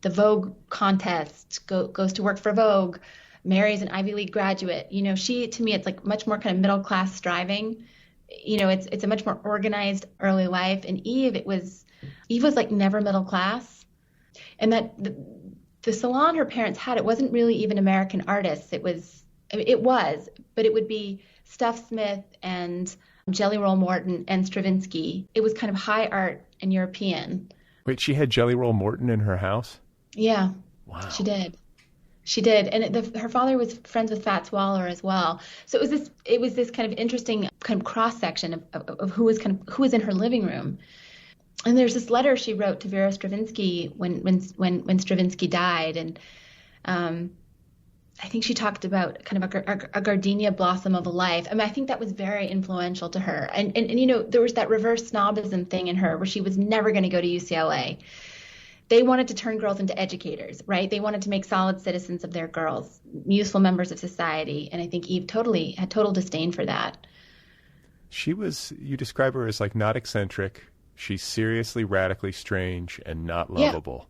Vogue contest, goes to work for Vogue, marries an Ivy League graduate. To me, it's like much more kind of middle class striving. It's a much more organized early life. And Eve was like never middle class. And that the salon her parents had, it wasn't really even American artists. It was, but it would be Stuff Smith and Jelly Roll Morton and Stravinsky. It was kind of high art and European. Wait, she had Jelly Roll Morton in her house? Yeah. Wow. She did. And her father was friends with Fats Waller as well. So it was this kind of interesting kind of cross section of who was in her living room. And there's this letter she wrote to Vera Stravinsky when Stravinsky died, and I think she talked about kind of a gardenia blossom of a life. I mean, I think that was very influential to her. And there was that reverse snobism thing in her where she was never going to go to UCLA. They wanted to turn girls into educators, right? They wanted to make solid citizens of their girls, useful members of society. And I think Eve had total disdain for that. You describe her as like not eccentric. She's seriously, radically strange and not lovable.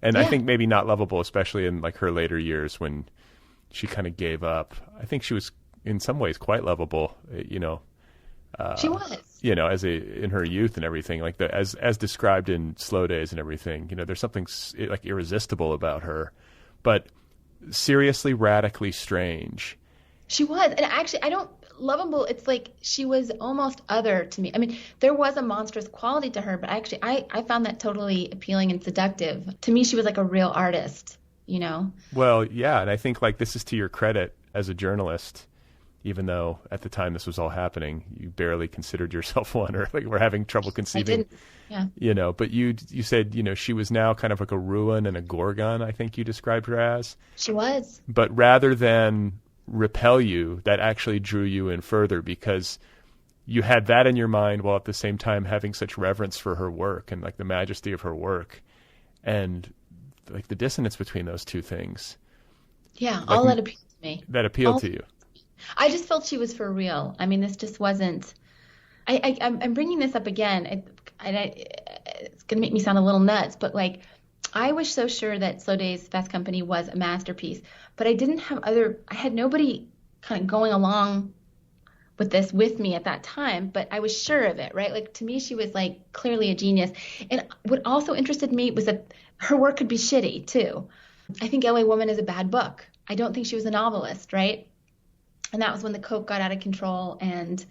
Yeah. And I think maybe not lovable, especially in like her later years when she kind of gave up. I think she was in some ways quite lovable, she was. In her youth and everything, like as described in Slow Days and everything, there's something like irresistible about her, but seriously, radically strange. She was. And actually, I don't lovable. It's like she was almost other to me. I mean, there was a monstrous quality to her, but actually I found that totally appealing and seductive. To me, she was like a real artist, Well, yeah. And I think like this is to your credit as a journalist, even though at the time this was all happening, you barely considered yourself one, or like we're having trouble conceiving, but you said, she was now kind of like a ruin and a gorgon, I think you described her as. She was. But rather than repel you, that actually drew you in further because you had that in your mind while at the same time having such reverence for her work and like the majesty of her work and like the dissonance between those two things. Yeah, like, all that appealed to me. That appealed to you. I just felt she was for real. I mean, this just wasn't. I'm bringing this up again. It's going to make me sound a little nuts, but like, I was so sure that Slow Days Fast Company was a masterpiece, but I had nobody kind of going along with this with me at that time, but I was sure of it, right? Like to me, she was like clearly a genius. And what also interested me was that her work could be shitty too. I think LA Woman is a bad book. I don't think she was a novelist, right? And that was when the coke got out of control. And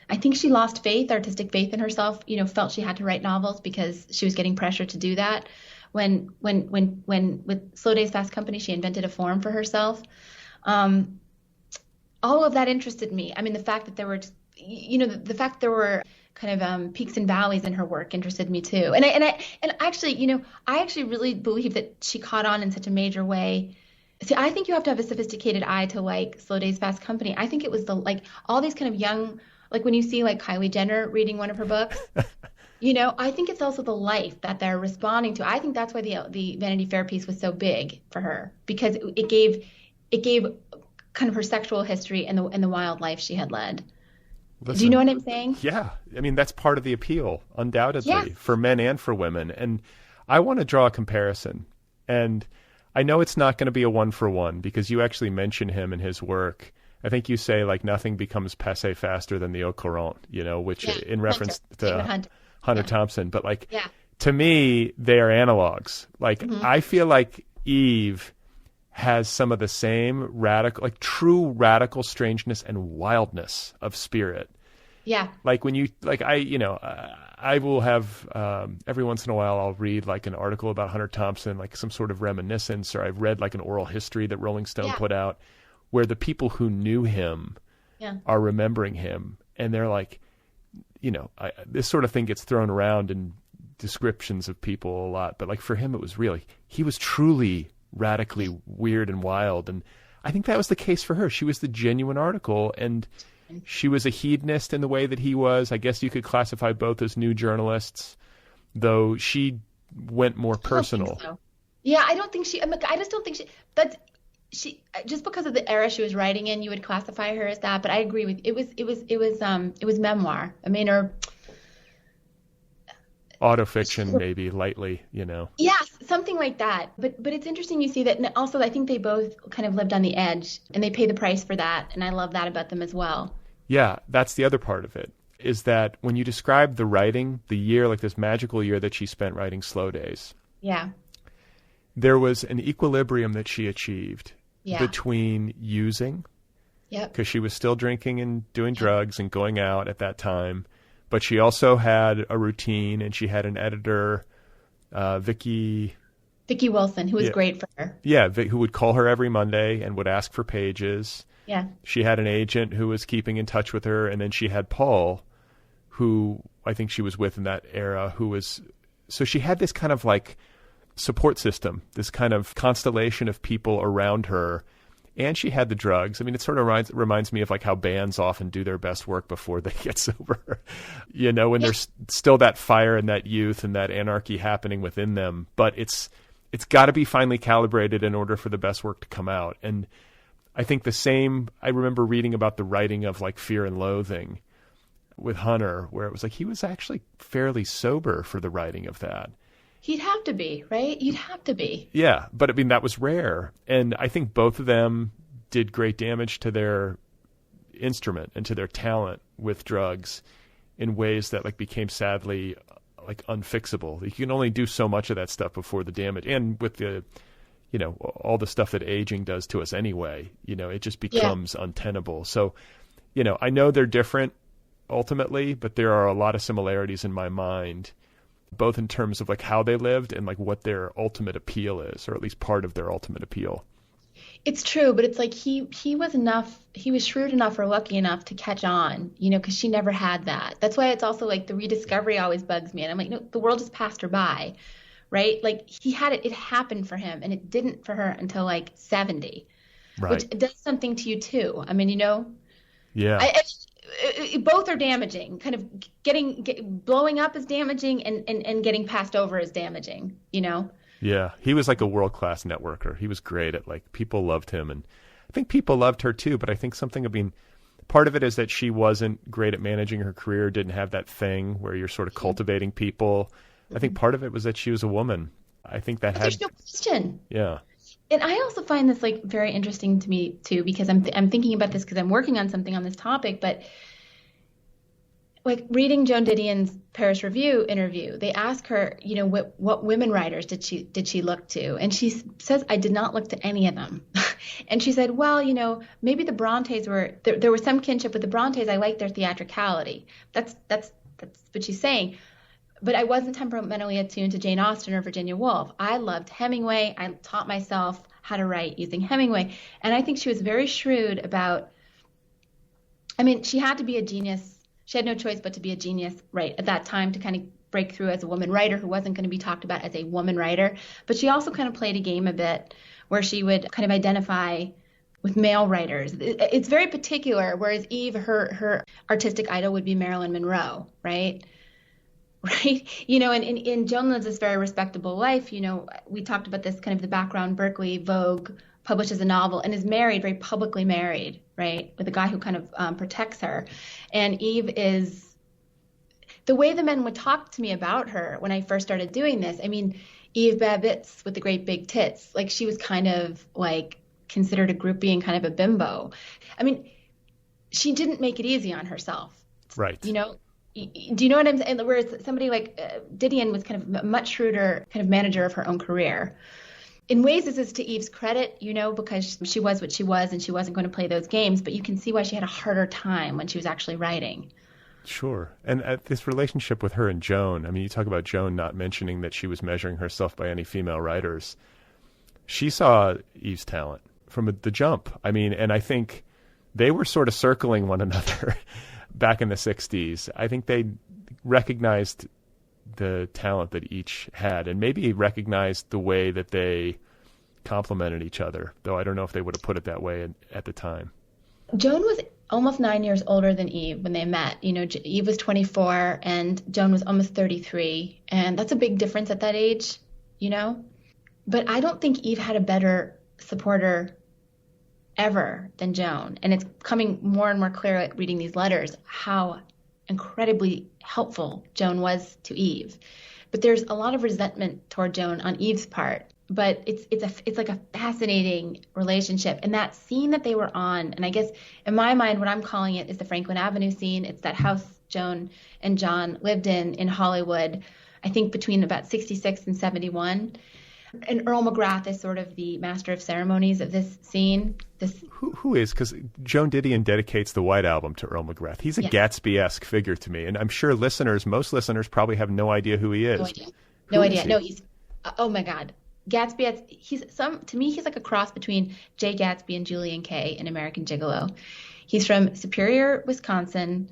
I think she lost artistic faith in herself, felt she had to write novels because she was getting pressure to do that. When with Slow Days Fast Company, she invented a form for herself. All of that interested me. I mean, the fact that there were, the fact that there were kind of peaks and valleys in her work interested me too. And I actually, I actually really believe that she caught on in such a major way. See, I think you have to have a sophisticated eye to like Slow Days Fast Company. I think it was all these kind of young, like when you see like Kylie Jenner reading one of her books. I think it's also the life that they're responding to. I think that's why the Vanity Fair piece was so big for her, because it gave kind of her sexual history and the wild life she had led. Listen, do you know what I'm saying? Yeah. I mean, that's part of the appeal, undoubtedly, for men and for women. And I want to draw a comparison. And I know it's not going to be a one-for-one because you actually mention him and his work. I think you say, like, nothing becomes passé faster than the Au Courant, which in reference to Hunter Thompson. But, like, to me, they are analogs. Like, I feel like Eve has some of the same true radical strangeness and wildness of spirit. Yeah. Like when I will have, every once in a while I'll read like an article about Hunter Thompson, like some sort of reminiscence, or I've read like an oral history that Rolling Stone put out where the people who knew him are remembering him. And they're like, this sort of thing gets thrown around in descriptions of people a lot, but like for him, it was really, he was truly radically weird and wild. And I think that was the case for her. She was the genuine article, and she was a hedonist in the way that he was. I guess you could classify both as new journalists, though she went more personal. So. Yeah, I don't think she, I just don't think she, just because of the era she was writing in, you would classify her as that. But I agree with, it was memoir. I mean, or autofiction, maybe lightly, Yes, something like that. But it's interesting you see that. And also, I think they both kind of lived on the edge, and they paid the price for that. And I love that about them as well. Yeah, that's the other part of it, is that when you describe the writing, the year, like this magical year that she spent writing Slow Days. Yeah. There was an equilibrium that she achieved between using, because she was still drinking and doing drugs and going out at that time, but she also had a routine, and she had an editor, Vicki Wilson, who was great for her. Yeah, who would call her every Monday and would ask for pages. Yeah. She had an agent who was keeping in touch with her, and then she had Paul, who I think she was with in that era, so she had this kind of like support system, this kind of constellation of people around her, and she had the drugs. I mean, it sort of reminds me of like how bands often do their best work before they get sober, when there's still that fire and that youth and that anarchy happening within them, but it's got to be finely calibrated in order for the best work to come out. And I think I remember reading about the writing of like Fear and Loathing with Hunter, where it was like he was actually fairly sober for the writing of that. He'd have to be, right? You'd have to be. Yeah, but I mean, that was rare. And I think both of them did great damage to their instrument and to their talent with drugs in ways that like became sadly like unfixable. You can only do so much of that stuff before the damage. And with the, all the stuff that aging does to us anyway, it just becomes untenable. So, I know they're different ultimately, but there are a lot of similarities in my mind, both in terms of like how they lived and like what their ultimate appeal is, or at least part of their ultimate appeal. It's true, but it's like he was shrewd enough or lucky enough to catch on, because she never had that. That's why it's also like the rediscovery always bugs me. And I'm like, no, the world just passed her by, right? Like he had it happened for him, and it didn't for her until like 70, right. Which does something to you too. I mean, Yeah. Both are damaging. Kind of blowing up is damaging, and getting passed over is damaging, Yeah, he was like a world-class networker. He was great at like, people loved him, and I think people loved her too, but I think part of it is that she wasn't great at managing her career, didn't have that thing where you're sort of cultivating people. I think part of it was that she was a woman. I think that there's no question. Yeah. And I also find this like very interesting to me too, because I'm thinking about this because I'm working on something on this topic. But like reading Joan Didion's Paris Review interview, they ask her, what women writers did she look to, and she says, I did not look to any of them. And she said, well, maybe the Brontes were there was some kinship with the Brontes. I liked their theatricality. That's what she's saying. But I wasn't temperamentally attuned to Jane Austen or Virginia Woolf. I loved Hemingway. I taught myself how to write using Hemingway. And I think she was very shrewd about, she had to be a genius. She had no choice but to be a genius, right, at that time to kind of break through as a woman writer who wasn't going to be talked about as a woman writer. But she also kind of played a game a bit where she would kind of identify with male writers. It's very particular, whereas Eve, her artistic idol would be Marilyn Monroe, right? Right. And Joan lives this very respectable life. We talked about this kind of the background. Berkeley, Vogue publishes a novel and is married, very publicly married, right, with a guy who kind of protects her. And Eve is the way the men would talk to me about her when I first started doing this. Eve Babitz with the great big tits, like she was kind of like considered a groupie and kind of a bimbo. She didn't make it easy on herself. Right. Do you know what I'm saying? Whereas somebody like Didion was kind of a much shrewder kind of manager of her own career. In ways, this is to Eve's credit, because she was what she was and she wasn't going to play those games. But you can see why she had a harder time when she was actually writing. Sure. And this relationship with her and Joan, you talk about Joan not mentioning that she was measuring herself by any female writers. She saw Eve's talent from the jump. And I think they were sort of circling one another. back in the 60s. I think they recognized the talent that each had, and maybe recognized the way that they complemented each other, though I don't know if they would have put it that way at the time. Joan was almost 9 years older than Eve when they met. You know, Eve was 24 and Joan was almost 33. And that's a big difference at that age, you know? But I don't think Eve had a better supporter ever than Joan. And it's coming more and more clear reading these letters how incredibly helpful Joan was to Eve. But there's a lot of resentment toward Joan on Eve's part. But it's like a fascinating relationship. And that scene that they were on, and I guess in my mind, what I'm calling it is the Franklin Avenue scene. It's that house Joan and John lived in Hollywood, I think between about 66 and 71. And Earl McGrath is sort of the master of ceremonies of this scene. Who is? Because Joan Didion dedicates the White Album to Earl McGrath. He's a Gatsby-esque figure to me. And I'm sure most listeners probably have no idea who he is. No idea. No, he's, oh my God. Gatsby, to me, he's like a cross between Jay Gatsby and Julian Kay in American Gigolo. He's from Superior, Wisconsin,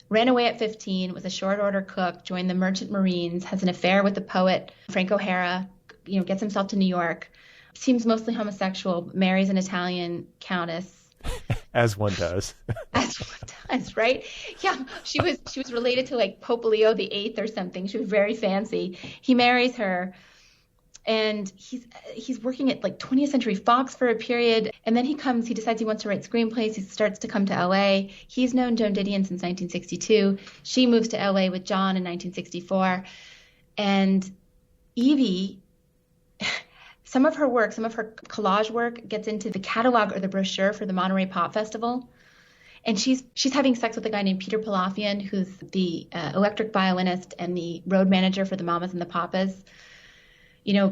ran away at 15, was a short order cook, joined the Merchant Marines, has an affair with the poet Frank O'Hara, gets himself to New York, seems mostly homosexual, marries an Italian countess. As one does. As one does, right? Yeah, she was related to like Pope Leo VIII or something. She was very fancy. He marries her. And he's working at like 20th Century Fox for a period. And then he decides he wants to write screenplays. He starts to come to LA. He's known Joan Didion since 1962. She moves to LA with John in 1964. And Evie, some of her collage work gets into the catalog or the brochure for the Monterey Pop Festival. And she's having sex with a guy named Peter Palafian, who's the electric violinist and the road manager for the Mamas and the Papas.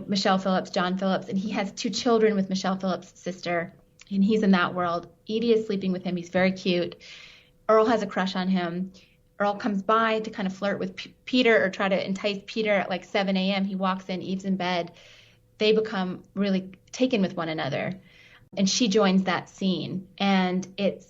Michelle Phillips, John Phillips, and he has 2 children with Michelle Phillips' sister, and he's in that world. Edie is sleeping with him. He's very cute. Earl has a crush on him. Earl comes by to kind of flirt with Peter or try to entice Peter at like 7 a.m. He walks in, Eve's in bed. They become really taken with one another, and she joins that scene, and it's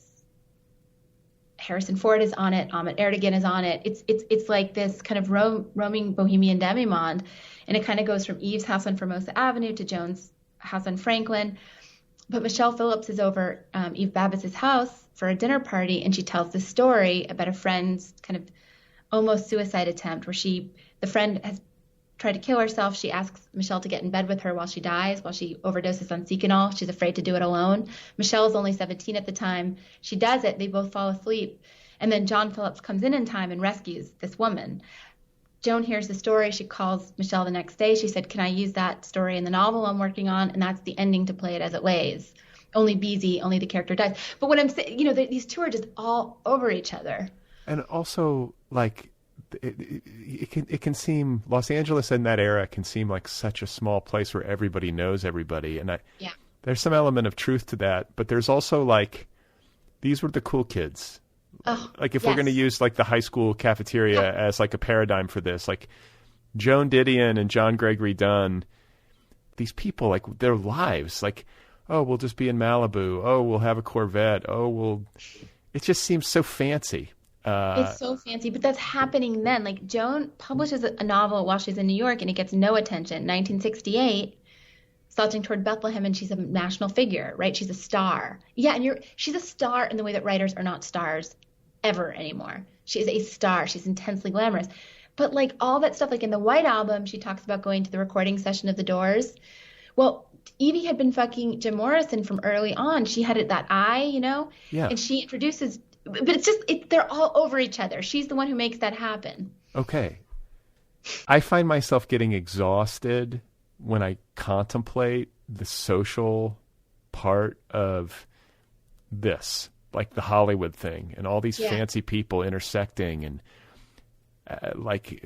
Harrison Ford is on it. Ahmet Ertegun is on it. It's like this kind of roaming bohemian demi-monde. And it kind of goes from Eve's house on Formosa Avenue to Joan's house on Franklin. But Michelle Phillips is over Eve Babitz's house for a dinner party, and she tells this story about a friend's kind of almost suicide attempt where the friend has tried to kill herself. She asks Michelle to get in bed with her while she dies, while she overdoses on Seconal. She's afraid to do it alone. Michelle is only 17 at the time. She does it. They both fall asleep. And then John Phillips comes in time and rescues this woman. Joan hears the story. She calls Michelle the next day. She said, "Can I use that story in the novel I'm working on?" And that's the ending to Play It As It Lays. Only the character dies. But what I'm saying, these two are just all over each other. And also, like, it can seem, Los Angeles in that era can seem like such a small place where everybody knows everybody. And there's some element of truth to that. But there's also, like, these were the cool kids. Oh, like if we're going to use like the high school cafeteria as like a paradigm for this, like Joan Didion and John Gregory Dunn, these people, like their lives, like, oh, we'll just be in Malibu. Oh, we'll have a Corvette. It just seems so fancy. It's so fancy, but that's happening then. Like Joan publishes a novel while she's in New York and it gets no attention. 1968, Slouching Toward Bethlehem, and she's a national figure, right? She's a star. Yeah, and she's a star in the way that writers are not stars ever anymore. She is a star. She's intensely glamorous. But like all that stuff, like in the White Album, she talks about going to the recording session of The Doors. Well, Evie had been fucking Jim Morrison from early on. She had that eye, Yeah. And she introduces, but it's just, they're all over each other. She's the one who makes that happen. Okay. I find myself getting exhausted when I contemplate the social part of this, like the Hollywood thing and all these fancy people intersecting and like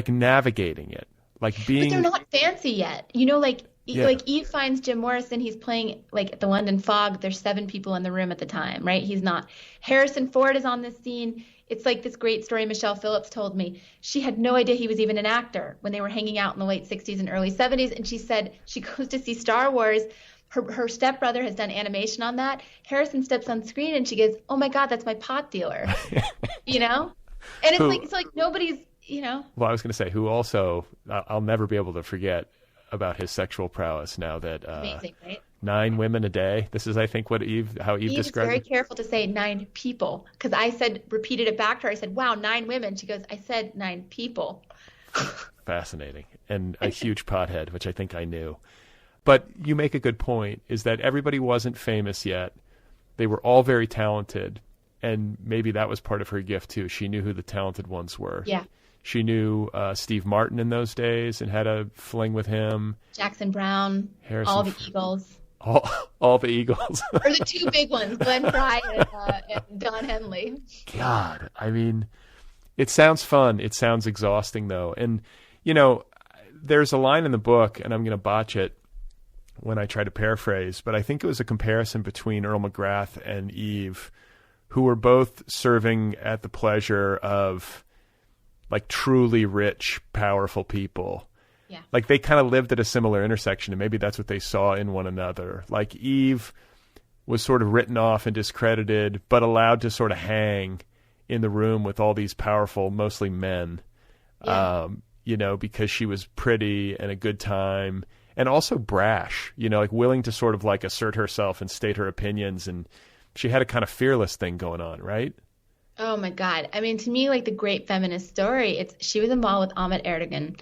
navigating it, like being. But they're not fancy yet, like Eve finds Jim Morrison. He's playing like at the London Fog. There's 7 people in the room at the time, right? He's not. Harrison Ford is on this scene. It's like this great story Michelle Phillips told me. She had no idea he was even an actor when they were hanging out in the late 60s and early 70s. And she said she goes to see Star Wars. her stepbrother has done animation on that. Harrison steps on screen and she goes, "Oh my God, that's my pot dealer." You know? And it's like nobody's, you know. Well, I was going to say, who also, I'll never be able to forget about his sexual prowess now that Amazing, right? 9 women a day. This is, I think, how Eve described it. Eve's very careful to say 9 people, because I repeated it back to her. I said, "Wow, 9 women." She goes, "I said 9 people." Fascinating. And a huge pothead, which I think I knew. But you make a good point, is that everybody wasn't famous yet. They were all very talented. And maybe that was part of her gift, too. She knew who the talented ones were. Yeah. She knew Steve Martin in those days and had a fling with him. Jackson Browne, all the Eagles. All the Eagles. Or the 2 big ones, Glenn Frey and Don Henley. God, I mean, it sounds fun. It sounds exhausting, though. And, you know, there's a line in the book, and I'm going to botch it when I try to paraphrase, but I think it was a comparison between Earl McGrath and Eve, who were both serving at the pleasure of, like, truly rich, powerful people. Yeah. Like, they kind of lived at a similar intersection, and maybe that's what they saw in one another. Like, Eve was sort of written off and discredited, but allowed to sort of hang in the room with all these powerful, mostly men, you know, because she was pretty and a good time, and also brash, you know, like willing to sort of like assert herself and state her opinions. And she had a kind of fearless thing going on, right? Oh my God. I mean, to me, like the great feminist story, she was involved with Ahmet Ertegun,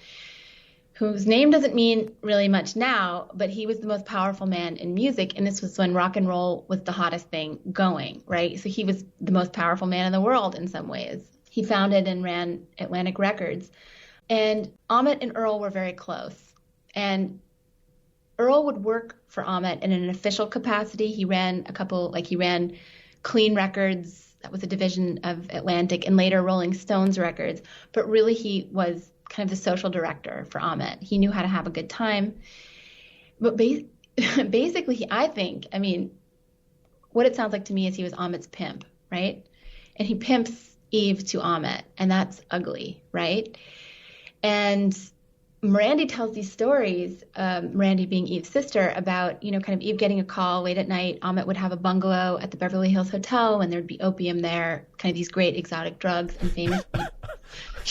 whose name doesn't mean really much now, but he was the most powerful man in music. And this was when rock and roll was the hottest thing going, right? So he was the most powerful man in the world in some ways. He founded and ran Atlantic Records. And Ahmet and Earl were very close. And Earl would work for Ahmet in an official capacity. He ran Clean Records. That was a division of Atlantic, and later Rolling Stones Records. But really, he was kind of the social director for Ahmet. He knew how to have a good time. But basically, I think, I mean, what it sounds like to me is he was Ahmet's pimp, right? And he pimps Eve to Ahmet, and that's ugly, right? And Mirandy tells these stories, Mirandy being Eve's sister, about, you know, kind of Eve getting a call late at night. Ahmet would have a bungalow at the Beverly Hills Hotel, and there'd be opium there, kind of these great exotic drugs and famous people.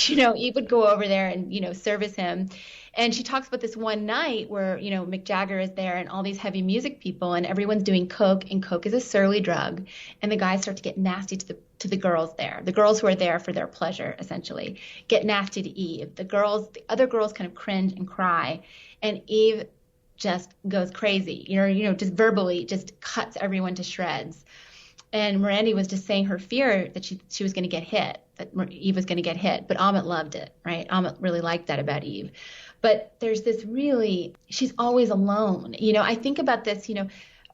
You know, Eve would go over there and, you know, service him. And she talks about this one night where, you know, Mick Jagger is there and all these heavy music people, and everyone's doing coke, and coke is a surly drug. And the guys start to get nasty to the girls there. The girls who are there for their pleasure, essentially, get nasty to Eve. The other girls kind of cringe and cry, and Eve just goes crazy, you know, just verbally just cuts everyone to shreds. And Mirandy was just saying her fear that she was going to get hit, that Eve was going to get hit. But Ahmet loved it, right? Ahmet really liked that about Eve. But there's this she's always alone. You know, I think about this, you know,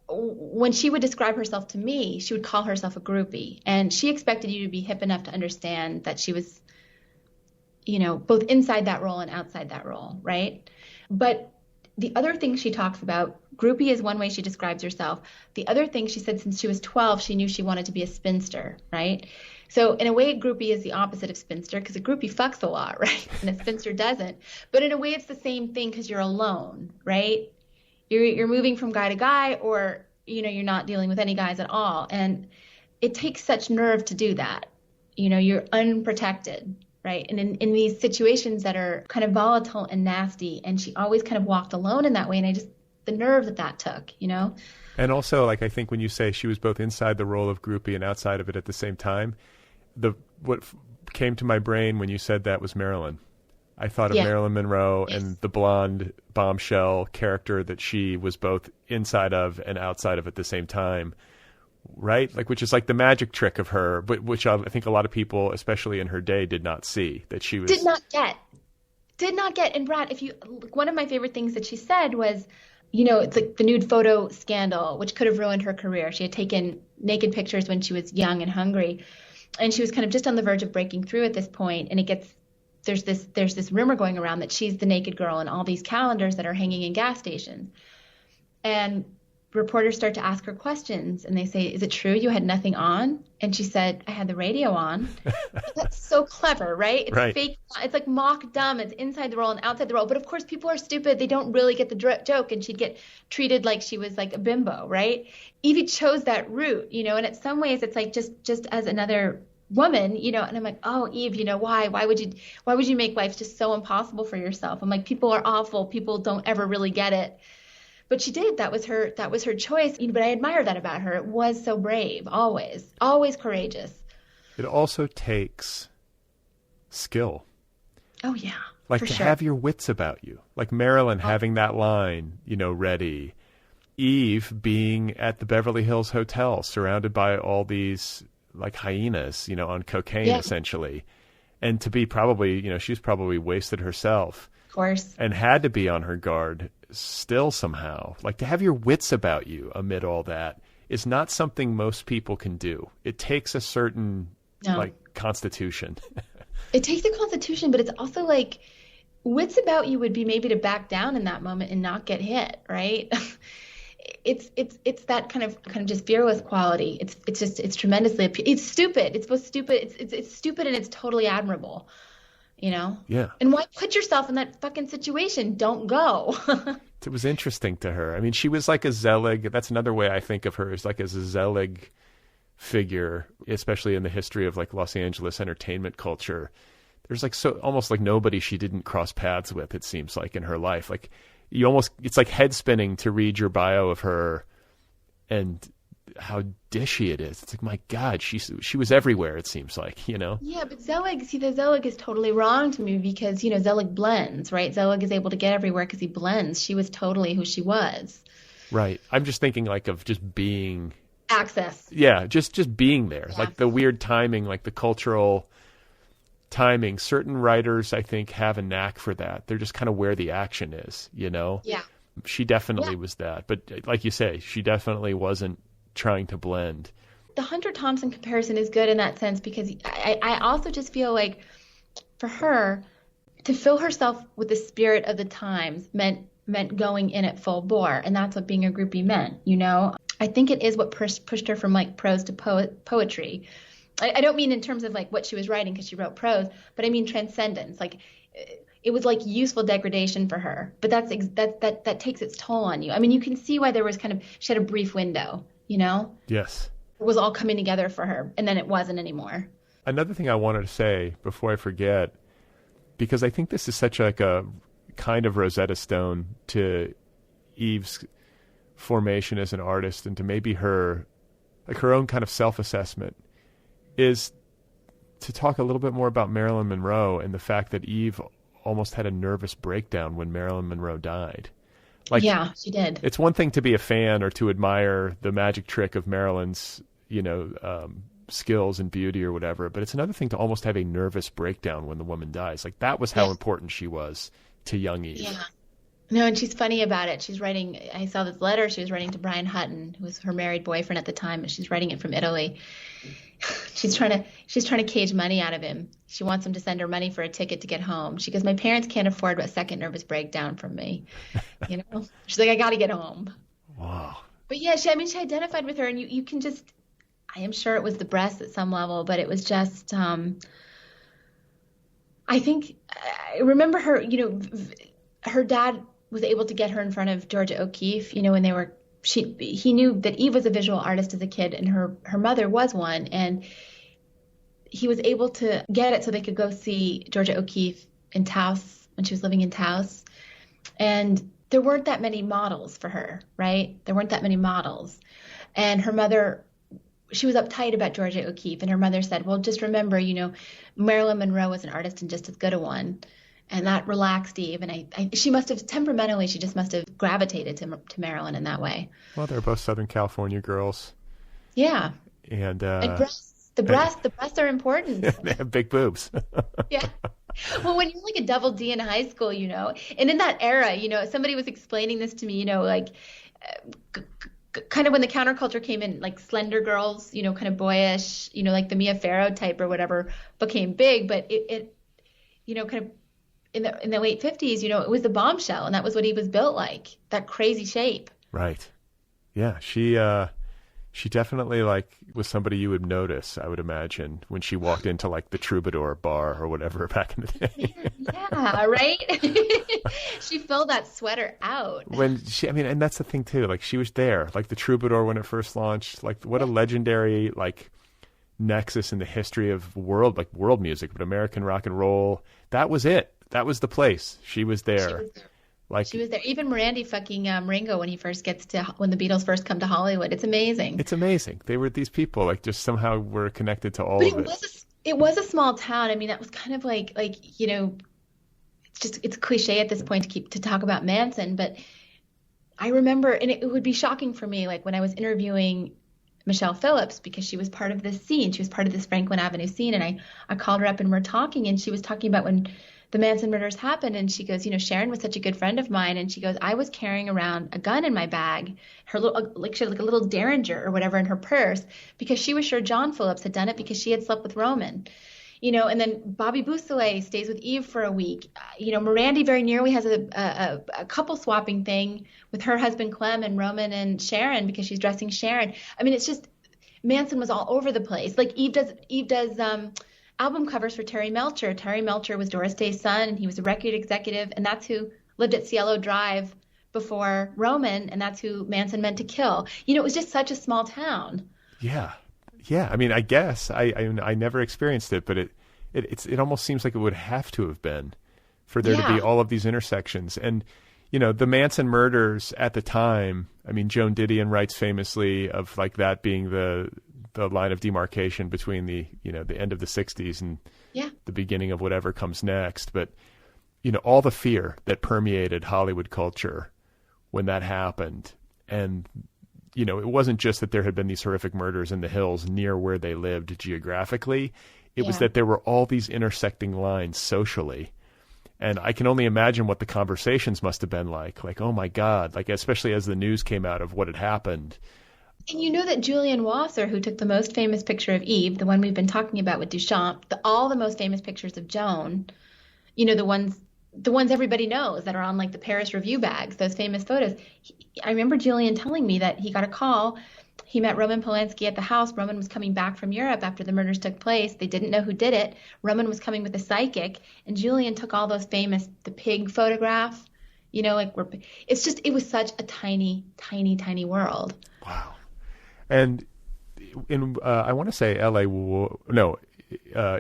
when she would describe herself to me, she would call herself a groupie. And she expected you to be hip enough to understand that she was, you know, both inside that role and outside that role, right? But the other thing she talks about, groupie is one way she describes herself. The other thing she said, since she was 12, she knew she wanted to be a spinster, right? So in a way, groupie is the opposite of spinster, because a groupie fucks a lot, right? And a spinster doesn't. But in a way, it's the same thing, because you're alone, right? You're moving from guy to guy, or, you know, you're not dealing with any guys at all. And it takes such nerve to do that. You know, you're unprotected, right? And in these situations that are kind of volatile and nasty, and she always kind of walked alone in that way. And the nerve that took, you know? And also, like, I think when you say she was both inside the role of groupie and outside of it at the same time, what came to my brain when you said that was Marilyn. I thought of Marilyn Monroe and the blonde bombshell character that she was both inside of and outside of at the same time, right? Like, which is like the magic trick of her, but which I think a lot of people, especially in her day, did not see, that she was... Did not get. And Brad, one of my favorite things that she said was, you know, it's like the nude photo scandal, which could have ruined her career. She had taken naked pictures when she was young and hungry. And she was kind of just on the verge of breaking through at this point. And there's this rumor going around that she's the naked girl in all these calendars that are hanging in gas stations. And reporters start to ask her questions and they say, is it true you had nothing on? And she said, I had the radio on. That's so clever, right? It's right. fake. It's like mock dumb. It's inside the role and outside the role. But of course, people are stupid. They don't really get the joke. And she'd get treated like she was like a bimbo, right? Evie chose that route, and in some ways it's like just as another woman, and I'm like, oh, Eve, why would you make life just so impossible for yourself? I'm like, people are awful. People don't ever really get it. But she did. That was her choice. But I admire that about her. It was so brave, always courageous. It also takes skill. Oh yeah. Like for to sure. have your wits about you. Like Marilyn having that line, ready. Eve being at the Beverly Hills Hotel surrounded by all these like hyenas, on cocaine essentially. And to be probably, she's probably wasted herself. Of course. And had to be on her guard still somehow. Like to have your wits about you amid all that is not something most people can do. It takes a certain constitution. It takes a constitution, but it's also like wits about you would be maybe to back down in that moment and not get hit, right? It's that kind of just fearless quality. It's tremendously it's stupid. It's both stupid. It's stupid and it's totally admirable. Yeah. And why put yourself in that fucking situation? Don't go. It was interesting to her. I mean, she was like a Zelig. That's another way I think of her, is like as a Zelig figure, especially in the history of like Los Angeles entertainment culture. There's like almost like nobody she didn't cross paths with, it seems like, in her life. Like it's like head spinning to read your bio of her and how dishy it is. It's like, my God, she was everywhere, it seems like, Yeah, but the Zelig is totally wrong to me because, Zelig blends, right? Zelig is able to get everywhere because he blends. She was totally who she was. Right. I'm just thinking like of just being... Access. Yeah, just being there. Yeah. Like the weird timing, like the cultural timing. Certain writers, I think, have a knack for that. They're just kind of where the action is, Yeah. She definitely was that. But like you say, she definitely wasn't trying to blend. The Hunter Thompson comparison is good in that sense because I also just feel like for her to fill herself with the spirit of the times meant going in at full bore, and that's what being a groupie meant. I think it is what pushed her from like prose to poetry. I don't mean in terms of like what she was writing because she wrote prose, but I mean transcendence. Like it was like useful degradation for her, but that takes its toll on you. I mean, you can see why there was she had a brief window. Yes. It was all coming together for her, and then it wasn't anymore. Another thing I wanted to say before I forget, because I think this is such like a kind of Rosetta Stone to Eve's formation as an artist and to maybe her own kind of self-assessment, is to talk a little bit more about Marilyn Monroe and the fact that Eve almost had a nervous breakdown when Marilyn Monroe died. Like, yeah, she did. It's one thing to be a fan or to admire the magic trick of Marilyn's, skills and beauty or whatever, but it's another thing to almost have a nervous breakdown when the woman dies. Like that was how important she was to young Eve. Yeah. No, and she's funny about it. I saw this letter she was writing to Brian Hutton, who was her married boyfriend at the time, and she's writing it from Italy. She's trying to cage money out of him. She wants him to send her money for a ticket to get home. She goes, my parents can't afford a second nervous breakdown from me. She's like, I got to get home. Wow. But yeah, she identified with her, and you can just, I am sure it was the breasts at some level, but it was just, I think, I remember her, her dad was able to get her in front of Georgia O'Keeffe, when they were, he knew that Eve was a visual artist as a kid, and her mother was one, and he was able to get it so they could go see Georgia O'Keeffe in Taos when she was living in Taos. And there weren't that many models for her, right? There weren't that many models. And her mother, she was uptight about Georgia O'Keeffe, and her mother said, well, just remember, Marilyn Monroe was an artist and just as good a one. And that relaxed Eve, and she must have temperamentally, she just must have gravitated to Marilyn in that way. Well, they're both Southern California girls. Yeah. And breasts, the breasts are important. They have big boobs. Yeah. Well, when you're like a double D in high school, and in that era, somebody was explaining this to me, kind of when the counterculture came in, like slender girls, kind of boyish, like the Mia Farrow type or whatever became big, but it kind of in the late 50s, it was the bombshell, and that was what he was built like, that crazy shape. Right. Yeah, she definitely like was somebody you would notice, I would imagine, when she walked into like the Troubadour bar or whatever back in the day. Yeah, right? She filled that sweater out. And that's the thing too. Like she was there, like the Troubadour when it first launched. Like what a legendary like nexus in the history of world music, but American rock and roll. That was it. That was the place. She was there. She was there. Even Randy fucking Ringo when the Beatles first come to Hollywood. It's amazing. It's amazing. They were these people, like just somehow were connected to all of it. It was a small town. I mean, that was kind of like it's cliche at this point to talk about Manson, but I remember, and it would be shocking for me, like when I was interviewing Michelle Phillips, because she was part of this scene. She was part of this Franklin Avenue scene, and I called her up and we're talking, and she was talking about when the Manson murders happened, and she goes, Sharon was such a good friend of mine, and she goes, I was carrying around a gun in my bag, she had like a little Derringer or whatever in her purse, because she was sure John Phillips had done it because she had slept with Roman, and then Bobby Beausoleil stays with Eve for a week. Morandi very nearly has a couple swapping thing with her husband Clem and Roman and Sharon because she's dressing Sharon. I mean, it's just Manson was all over the place. Like Eve does album covers for Terry Melcher. Terry Melcher was Doris Day's son, and he was a record executive, and that's who lived at Cielo Drive before Roman, and that's who Manson meant to kill. It was just such a small town. Yeah. I mean, I guess I never experienced it, but it almost seems like it would have to have been for there to be all of these intersections. And the Manson murders at the time. I mean, Joan Didion writes famously of like that being the line of demarcation between the end of the 60s and the beginning of whatever comes next. But, all the fear that permeated Hollywood culture when that happened. And, it wasn't just that there had been these horrific murders in the hills near where they lived geographically. It was that there were all these intersecting lines socially. And I can only imagine what the conversations must have been like. Like, oh my God, like, especially as the news came out of what had happened. And that Julian Wasser, who took the most famous picture of Eve, the one we've been talking about with Duchamp, all the most famous pictures of Joan, the ones everybody knows that are on like the Paris Review bags, those famous photos. I remember Julian telling me that he got a call. He met Roman Polanski at the house. Roman was coming back from Europe after the murders took place. They didn't know who did it. Roman was coming with a psychic, and Julian took all those famous, the pig photograph, it was such a tiny, tiny, tiny world. Wow. And in I want to say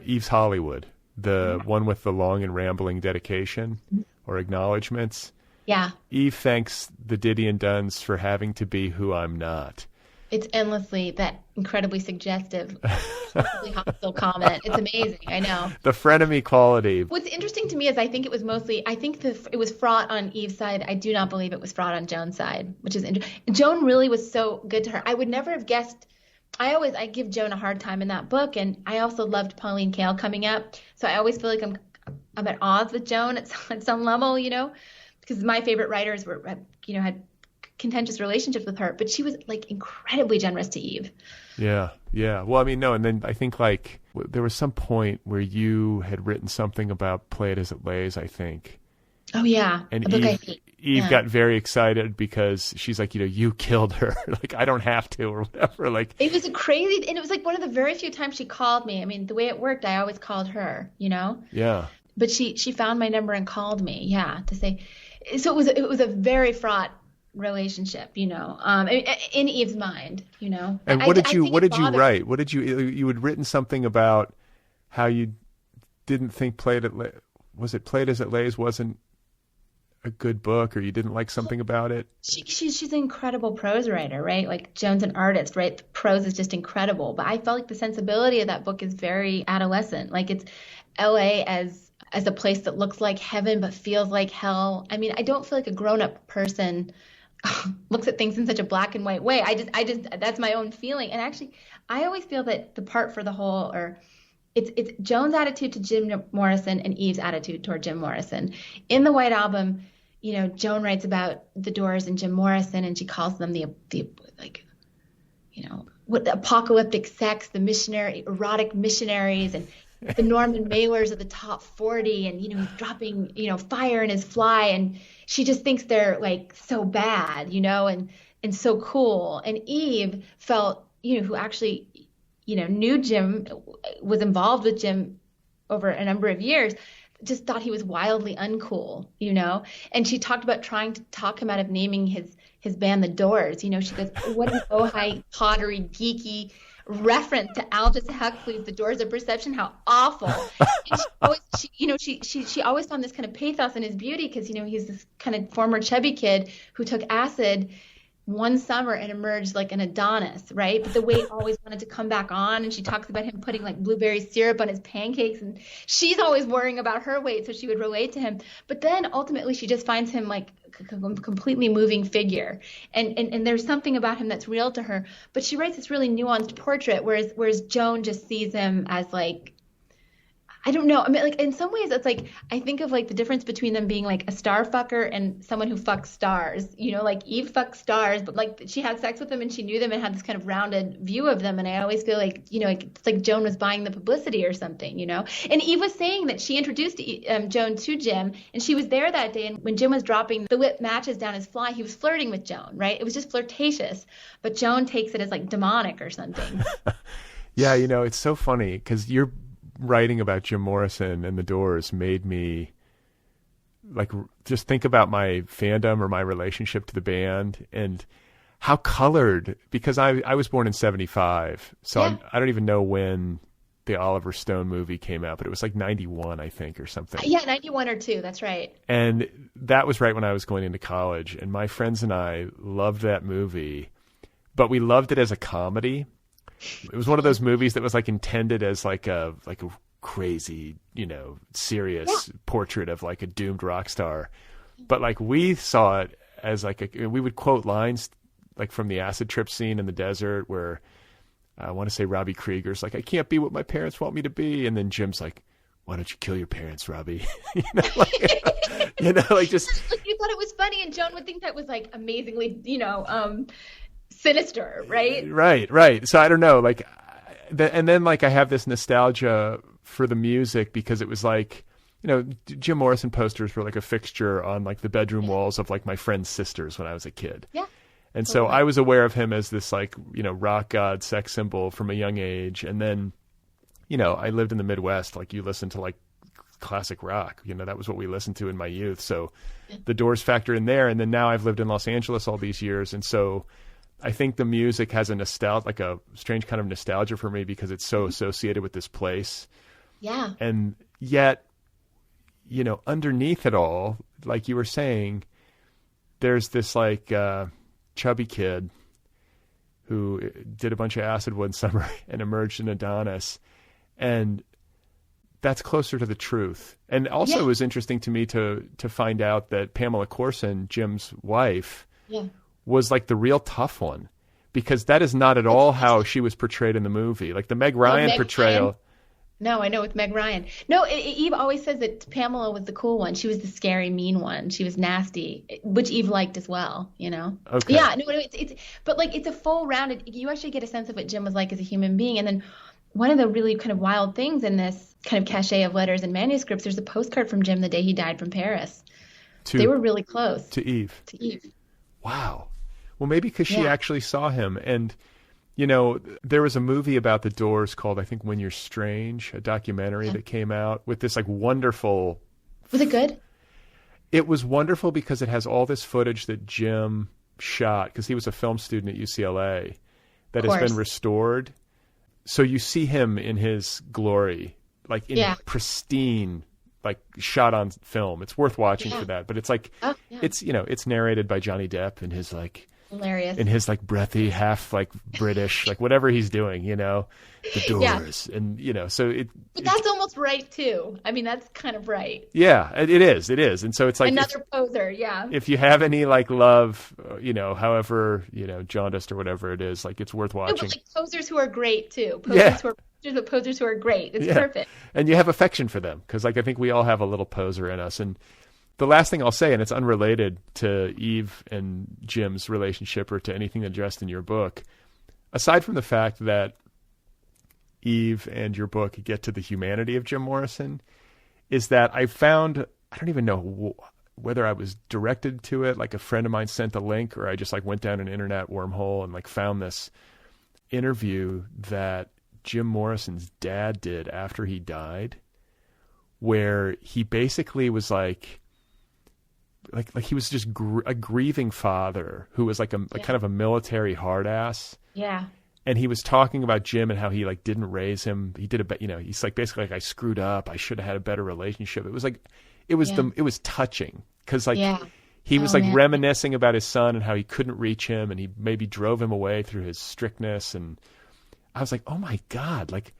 Eve's Hollywood, the one with the long and rambling dedication or acknowledgments. Yeah. Eve thanks the Didion Duns for having to be who I'm not. It's endlessly that incredibly suggestive, incredibly hostile comment. It's amazing. I know. The frenemy quality. What's interesting to me is I think it was fraught on Eve's side. I do not believe it was fraught on Joan's side, which is interesting. Joan really was so good to her. I would never have guessed. I give Joan a hard time in that book, and I also loved Pauline Kael coming up. So I always feel like I'm at odds with Joan at some level, because my favorite writers had contentious relationships with her, but she was like incredibly generous to Eve. Yeah. Well, I mean, no, and then I think like there was some point where you had written something about Play It As It Lays, I think. Oh yeah. And Eve got very excited because she's like, you killed her. Like, I don't have to or whatever. Like, it was crazy. And it was like one of the very few times she called me. I mean, the way it worked, I always called her, Yeah. But she found my number and called me. Yeah. To say, so it was a very fraught relationship, in Eve's mind, And what did you write? What did you had written something about how you didn't think Play It As It Lays wasn't a good book, or you didn't like something about it? She's an incredible prose writer, right? Like Joan's an artist, right? The prose is just incredible. But I felt like the sensibility of that book is very adolescent. Like it's LA as a place that looks like heaven but feels like hell. I mean, I don't feel like a grown-up person looks at things in such a black and white way. I just that's my own feeling. And actually, I always feel that the part for the whole, or it's Joan's attitude to Jim Morrison and Eve's attitude toward Jim Morrison. In the White Album, Joan writes about the Doors and Jim Morrison, and she calls them the what apocalyptic sex, the erotic missionaries, and the Norman Mailers of the top 40, and he's dropping fire in his fly, and she just thinks they're like so bad, and and so cool. And Eve felt, who actually, knew Jim, was involved with Jim over a number of years, just thought he was wildly uncool, And she talked about trying to talk him out of naming his band The Doors. She goes, what an oh-hi, pottery, geeky reference to Aldous Huxley's The Doors of Perception. How awful. And she always found this kind of pathos in his beauty because, he's this kind of former chubby kid who took acid one summer and emerged like an Adonis, right? But the weight always wanted to come back on, and she talks about him putting like blueberry syrup on his pancakes, and she's always worrying about her weight, so she would relate to him. But then ultimately she just finds him like a completely moving figure, and there's something about him that's real to her. But she writes this really nuanced portrait, whereas Joan just sees him as like, I don't know. I mean, like in some ways, it's like I think of like the difference between them being like a star fucker and someone who fucks stars. Like Eve fucks stars, but like she had sex with them and she knew them and had this kind of rounded view of them. And I always feel like like it's like Joan was buying the publicity or something, And Eve was saying that she introduced Joan to Jim, and she was there that day. And when Jim was dropping the whip matches down his fly, he was flirting with Joan, right? It was just flirtatious, but Joan takes it as like demonic or something. Yeah, it's so funny because you're writing about Jim Morrison and the Doors made me like just think about my fandom or my relationship to the band and how colored, because I was born in 75, so Yeah. I don't even know when the Oliver Stone movie came out, but it was like 91, I think, or something. Yeah, 91 or 2, that's right. And that was right when I was going into college, and my friends and I loved that movie, but we loved it as a comedy. It was one of those movies that was like intended as like a crazy, serious portrait of like a doomed rock star. But like we saw it as like we would quote lines like from the acid trip scene in the desert where I want to say Robbie Krieger's like, I can't be what my parents want me to be. And then Jim's like, why don't you kill your parents, Robbie? Like just. Like you thought it was funny, and Joan would think that was like amazingly, sinister, right? Right. So I don't know, like, and then like I have this nostalgia for the music because it was like, Jim Morrison posters were like a fixture on like the bedroom walls of like my friends' sisters when I was a kid. Yeah. And so I was aware of him as this like, rock god, sex symbol from a young age. And then, I lived in the Midwest. Like you listen to like classic rock, that was what we listened to in my youth. So the Doors factor in there. And then now I've lived in Los Angeles all these years. And so I think the music has a strange kind of nostalgia for me because it's so associated with this place. Yeah. And yet, underneath it all, like you were saying, there's this like chubby kid who did a bunch of acid one summer and emerged an Adonis. And that's closer to the truth. And also it was interesting to me to find out that Pamela Courson, Jim's wife, was like the real tough one, because that is not at all how she was portrayed in the movie. Like the Meg Ryan portrayal. Ryan. No, I know, with Meg Ryan. No, Eve always says that Pamela was the cool one. She was the scary, mean one. She was nasty, which Eve liked as well, Okay. Yeah, no, but like it's a full rounded. You actually get a sense of what Jim was like as a human being. And then one of the really kind of wild things in this kind of cachet of letters and manuscripts, there's a postcard from Jim the day he died from Paris. They were really close. To Eve. Wow. Well, maybe because she Yeah. actually saw him. And, there was a movie about the Doors called, I think, When You're Strange, a documentary that came out with this like wonderful. Was it good? It was wonderful because it has all this footage that Jim shot because he was a film student at UCLA that has been restored. So you see him in his glory, like in pristine, like shot on film. It's worth watching for that. But it's like, it's narrated by Johnny Depp and his like, hilarious. In his like breathy, half like British, like whatever he's doing, the Doors, and so it. But that's almost right too. I mean, that's kind of right. Yeah, it is, and so it's like another poser. Yeah. If you have any like love, however jaundiced or whatever it is, like it's worth watching. No, but like posers who are great too. Posers who are great. It's perfect. And you have affection for them because like I think we all have a little poser in us. And the last thing I'll say, and it's unrelated to Eve and Jim's relationship or to anything addressed in your book, aside from the fact that Eve and your book get to the humanity of Jim Morrison, is that I found, I don't even know whether I was directed to it, like a friend of mine sent the link, or I just like went down an internet wormhole and like found this interview that Jim Morrison's dad did after he died, where he basically was like he was just a grieving father who was like kind of a military hard ass. Yeah. And he was talking about Jim and how he like didn't raise him. He did he's like basically like, I screwed up. I should have had a better relationship. It was like, it was touching because like he was reminiscing about his son and how he couldn't reach him and he maybe drove him away through his strictness. And I was like, oh my God, like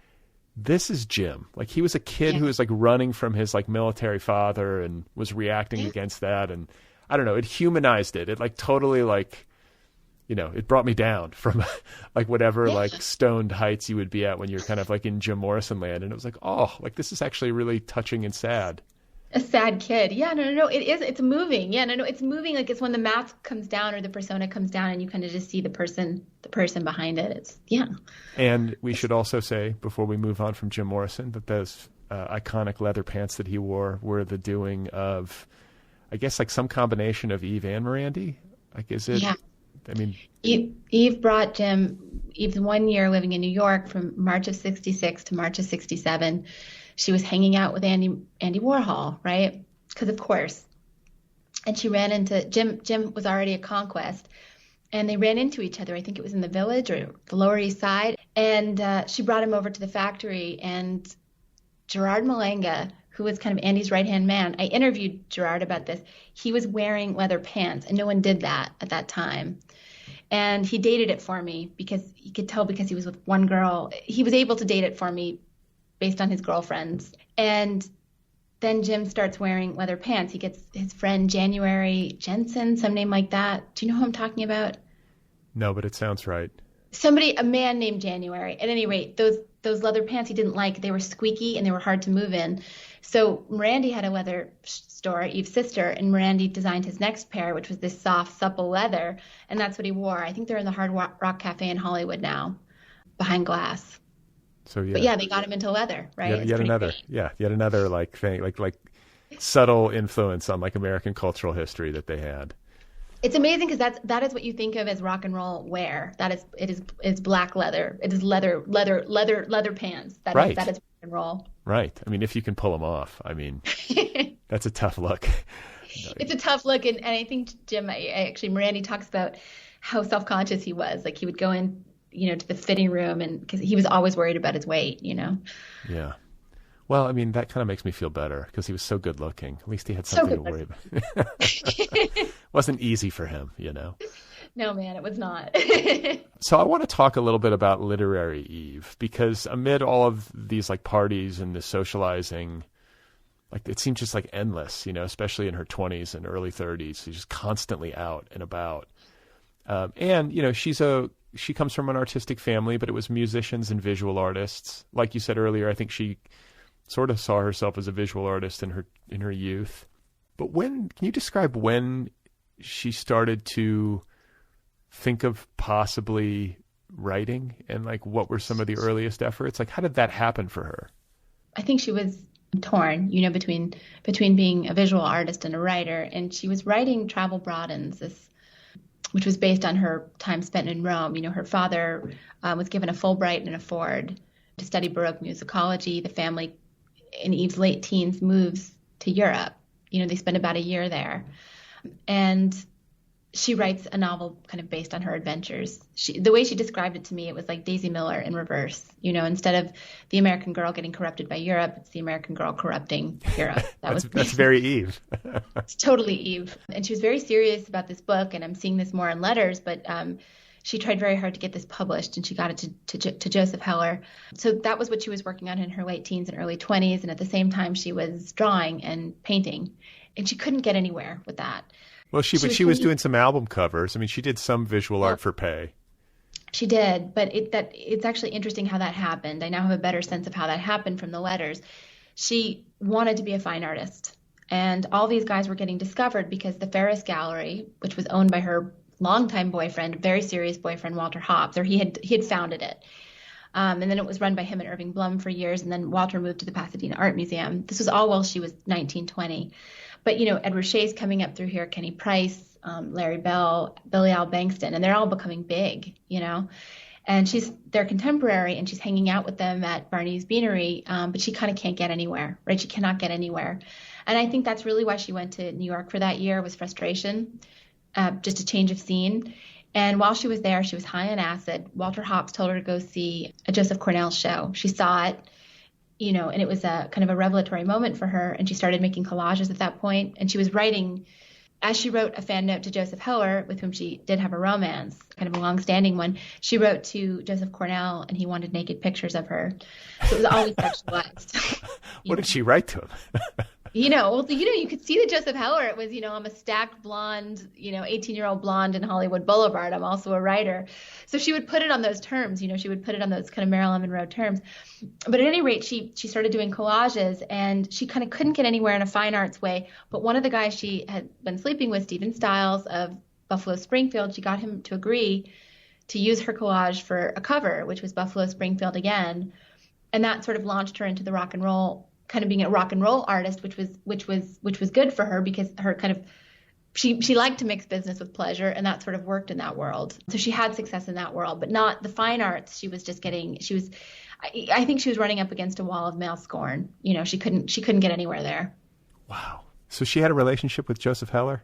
this is Jim. Like he was a kid who was like running from his like military father and was reacting against that. And I don't know, it humanized it. It like totally like, it brought me down from like whatever like stoned heights you would be at when you're kind of like in Jim Morrison land. And it was like, oh, like this is actually really touching and sad. A sad kid. Yeah, no. It is. It's moving. Yeah, no. It's moving. Like it's when the mask comes down or the persona comes down and you kind of just see the person behind it. And we should also say before we move on from Jim Morrison that those iconic leather pants that he wore were the doing of, I guess, like some combination of Eve and Mirandy. Like, is it? Yeah. I mean, Eve brought Jim. Eve's 1 year living in New York from March of '66 to March of '67. She was hanging out with Andy Warhol, right? Because of course. And she ran into Jim. Jim was already a conquest, and they ran into each other. I think it was in the Village or the Lower East Side. And she brought him over to the factory. And Gerard Malenga, who was kind of Andy's right-hand man, I interviewed Gerard about this. He was wearing leather pants, and no one did that at that time. And he dated it for me because he could tell because he was with one girl. He was able to date it for me based on his girlfriends. And then Jim starts wearing leather pants. He gets his friend January Jensen, some name like that. Do you know who I'm talking about? No, but it sounds right. A man named January. At any rate, those leather pants he didn't like. They were squeaky and they were hard to move in. So Mirandy had a leather store, Eve's sister, and Mirandy designed his next pair, which was this soft, supple leather, and that's what he wore. I think they're in the Hard Rock Cafe in Hollywood now, behind glass. So yeah, but yeah, they got him into leather, right? Yet another like thing, like subtle influence on like American cultural history that they had. It's amazing because that is what you think of as rock and roll wear. It's black leather. It is leather pants. That is rock and roll. Right. I mean, if you can pull them off, I mean, that's a tough look. It's a tough look, and I think Jim, Mirandy talks about how self-conscious he was. Like he would go in, to the fitting room, and because he was always worried about his weight, Yeah. Well, I mean, that kind of makes me feel better because he was so good looking. At least he had something to worry about. Wasn't easy for him, No, man, it was not. So I want to talk a little bit about literary Eve because amid all of these like parties and the socializing, like it seems just like endless, especially in her 20s and early 30s. She's just constantly out and about. And, she comes from an artistic family, but it was musicians and visual artists. Like you said earlier, I think she sort of saw herself as a visual artist in her youth. But can you describe when she started to think of possibly writing, and like what were some of the earliest efforts? Like how did that happen for her? I think she was torn, between being a visual artist and a writer, and she was writing Travel Broadens, which was based on her time spent in Rome. Her father was given a Fulbright and a Ford to study Baroque musicology. The family in Eve's late teens moves to Europe. They spend about a year there. And she writes a novel kind of based on her adventures. The way she described it to me, it was like Daisy Miller in reverse. Instead of the American girl getting corrupted by Europe, it's the American girl corrupting Europe. That's very Eve. It's totally Eve. And she was very serious about this book, and I'm seeing this more in letters, but she tried very hard to get this published, and she got it to Joseph Heller. So that was what she was working on in her late teens and early 20s, and at the same time she was drawing and painting, and she couldn't get anywhere with that. Well, she was doing some album covers. I mean, she did some visual art for pay. She did, but it's actually interesting how that happened. I now have a better sense of how that happened from the letters. She wanted to be a fine artist, and all these guys were getting discovered because the Ferris Gallery, which was owned by her longtime boyfriend, very serious boyfriend, Walter Hobbs, or he had founded it. And then it was run by him and Irving Blum for years. And then Walter moved to the Pasadena Art Museum. This was all while she was 19, 20. But, Edward Shea's coming up through here, Kenny Price, Larry Bell, Billy Al Bankston, and they're all becoming big, And they're contemporary, and she's hanging out with them at Barney's Beanery, but she kind of can't get anywhere, right? She cannot get anywhere. And I think that's really why she went to New York for that year, was frustration, just a change of scene. And while she was there, she was high on acid. Walter Hopps told her to go see a Joseph Cornell show. She saw it, and it was a kind of a revelatory moment for her. And she started making collages at that point. And she was writing, as she wrote a fan note to Joseph Heller, with whom she did have a romance, kind of a long-standing one, she wrote to Joseph Cornell, and he wanted naked pictures of her. So it was always sexualized. What did she write to him? You could see that Joseph Heller, it was, I'm a stacked blonde, 18-year-old blonde in Hollywood Boulevard. I'm also a writer. So she would put it on those terms, she would put it on those kind of Marilyn Monroe terms. But at any rate, she started doing collages, and she kind of couldn't get anywhere in a fine arts way. But one of the guys she had been sleeping with, Stephen Stiles of Buffalo Springfield, she got him to agree to use her collage for a cover, which was Buffalo Springfield again. And that sort of launched her into the rock and roll, kind of being a rock and roll artist, which was good for her, because her kind of she liked to mix business with pleasure, and that sort of worked in that world. So she had success in that world, but not the fine arts. I think she was running up against a wall of male scorn. She couldn't get anywhere there. Wow. So she had a relationship with Joseph Heller?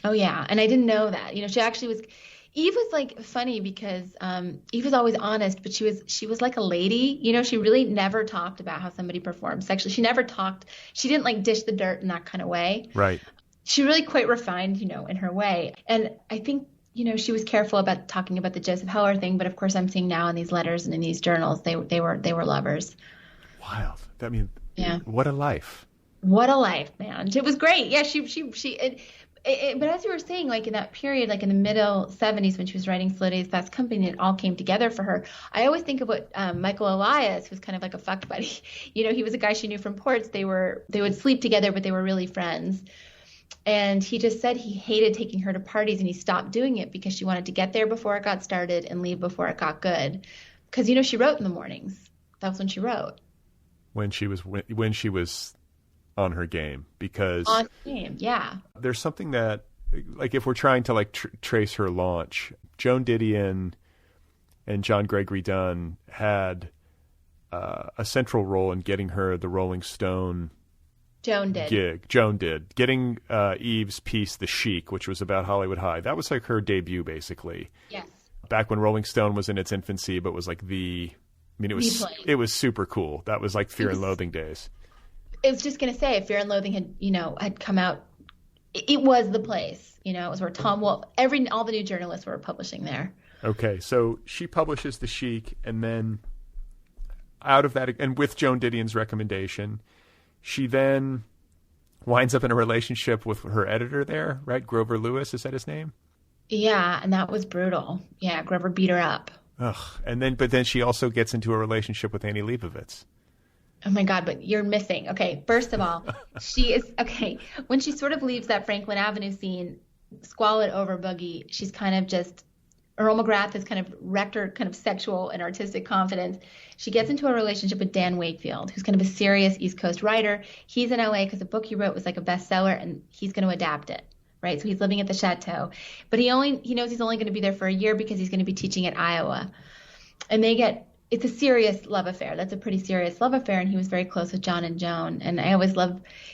Oh yeah, and I didn't know that. She actually was. Eve was like funny because Eve was always honest, but she was like a lady. She really never talked about how somebody performed sexually. She never talked. She didn't like dish the dirt in that kind of way. Right. She really quite refined, in her way. And I think, she was careful about talking about the Joseph Heller thing. But of course, I'm seeing now in these letters and in these journals, they were lovers. Wild. I mean, yeah. What a life. What a life, man. It was great. Yeah, but as you were saying, like in that period, like in the middle 70s when she was writing Slow Days, Fast Company, it all came together for her. I always think of what Michael Elias, who's kind of like a fuck buddy. He was a guy she knew from Ports. They would sleep together, but they were really friends. And he just said he hated taking her to parties, and he stopped doing it because she wanted to get there before it got started and leave before it got good. Because, she wrote in the mornings. That was when she wrote. When she was on her game, because on game, yeah. There's something that, like, if we're trying to trace her launch, Joan Didion and John Gregory Dunn had a central role in getting her the Rolling Stone gig. Joan did. Getting Eve's piece, The Chic, which was about Hollywood High. That was like her debut, basically. Yes. Back when Rolling Stone was in its infancy, but was like it was super cool. That was like Fear and Loathing days. I was just going to say, if Fear and Loathing had come out, it was the place. It was where Tom Wolfe, all the new journalists were publishing there. Okay, so she publishes The Chic, and then out of that, and with Joan Didion's recommendation, she then winds up in a relationship with her editor there, right? Grover Lewis, is that his name? Yeah, and that was brutal. Yeah, Grover beat her up. Ugh. But then she also gets into a relationship with Annie Leibovitz. Oh my God, but you're missing. Okay, first of all, when she sort of leaves that Franklin Avenue scene, squalid over boogie, she's kind of just, Earl McGrath has kind of wrecked her kind of sexual and artistic confidence. She gets into a relationship with Dan Wakefield, who's kind of a serious East Coast writer. He's in LA because the book he wrote was like a bestseller, and he's going to adapt it, right? So he's living at the chateau, but he knows he's only going to be there for a year because he's going to be teaching at Iowa. And it's a serious love affair. That's a pretty serious love affair. And he was very close with John and Joan. And I always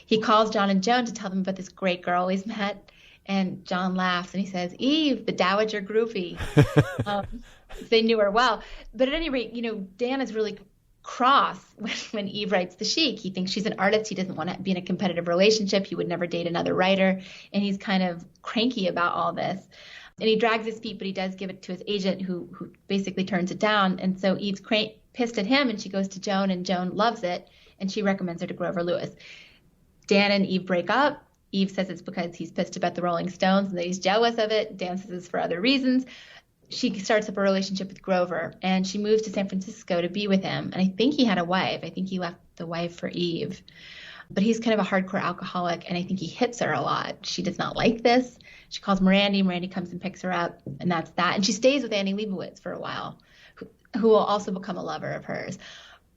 he calls John and Joan to tell them about this great girl he's met. And John laughs and he says, Eve, the Dowager Groupie. They knew her well. But at any rate, Dan is really cross when Eve writes The Chic. He thinks she's an artist. He doesn't want to be in a competitive relationship. He would never date another writer. And he's kind of cranky about all this. And he drags his feet, but he does give it to his agent who basically turns it down. And so Eve's pissed at him, and she goes to Joan, and Joan loves it. And she recommends her to Grover Lewis. Dan and Eve break up. Eve says it's because he's pissed about the Rolling Stones and that he's jealous of it. Dan says it's for other reasons. She starts up a relationship with Grover, and she moves to San Francisco to be with him. And I think he had a wife. I think he left the wife for Eve. But he's kind of a hardcore alcoholic, and I think he hits her a lot. She does not like this. She calls Mirandy. Mirandy comes and picks her up, and that's that. And she stays with Annie Leibovitz for a while. who will also become a lover of hers.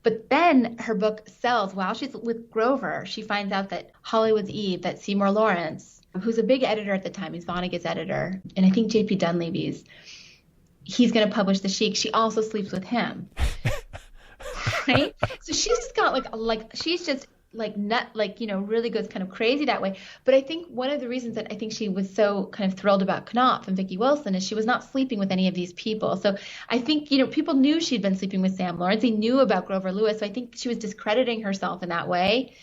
But then her book sells while she's with Grover. She finds out that Hollywood's Eve, that Seymour Lawrence, who's a big editor at the time, he's Vonnegut's editor, and I think J.P. Dunleavy's, he's going to publish The Sheik. She also sleeps with him. Right? So she's just got like she's just really goes kind of crazy that way. But I think one of the reasons that I think she was so kind of thrilled about Knopf and Vicki Wilson is she was not sleeping with any of these people. So I think, people knew she'd been sleeping with Sam Lawrence. They knew about Grover Lewis. So I think she was discrediting herself in that way.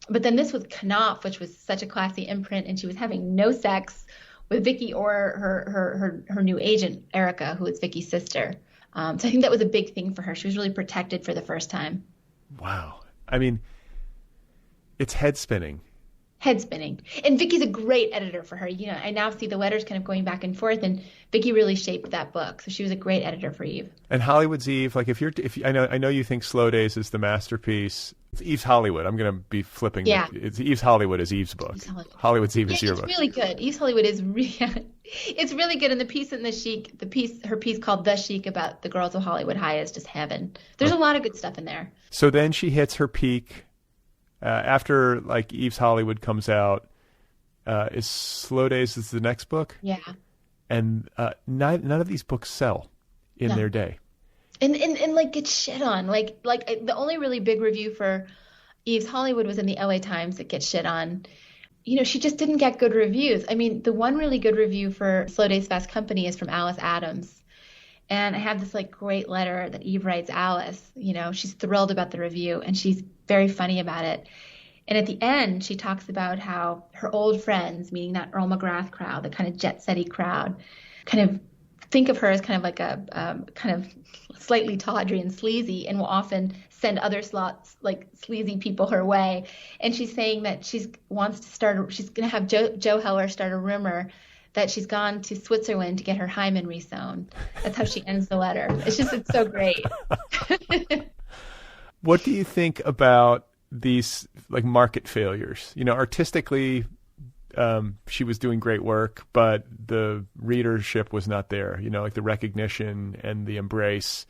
But then this was Knopf, which was such a classy imprint, and she was having no sex with Vicki or her new agent, Erica, who is Vicki's sister. So I think that was a big thing for her. She was really protected for the first time. Wow. I mean, it's head spinning. Head spinning. And Vicki's a great editor for her. I now see the letters kind of going back and forth, and Vicki really shaped that book. So she was a great editor for Eve. And Hollywood's Eve, like I know you think Slow Days is the masterpiece. It's Eve's Hollywood. I'm going to be flipping. Yeah. It's Eve's Hollywood is Eve's book. Hollywood's Eve is your book. It's really good. Eve's Hollywood is it's really good. And the piece in The Sheik, her piece called The Sheik about the girls of Hollywood High is just heaven. There's a lot of good stuff in there. So then she hits her peak. After like Eve's Hollywood comes out, is Slow Days is the next book? Yeah. And none of these books sell in their day. And like get shit on. Like the only really big review for Eve's Hollywood was in the LA Times that gets shit on. She just didn't get good reviews. I mean, the one really good review for Slow Days Fast Company is from Alice Adams. And I have this like great letter that Eve writes Alice. She's thrilled about the review and she's very funny about it. And at the end, she talks about how her old friends, meaning that Earl McGrath crowd, the kind of jet-setty crowd, kind of think of her as kind of like a kind of slightly tawdry and sleazy, and will often send other like sleazy people her way. And she's saying that she's going to have Joe Heller start a rumor that she's gone to Switzerland to get her hymen resewn. That's how she ends the letter. It's so great. What do you think about these like market failures? Artistically, she was doing great work, but the readership was not there. Like the recognition and the embrace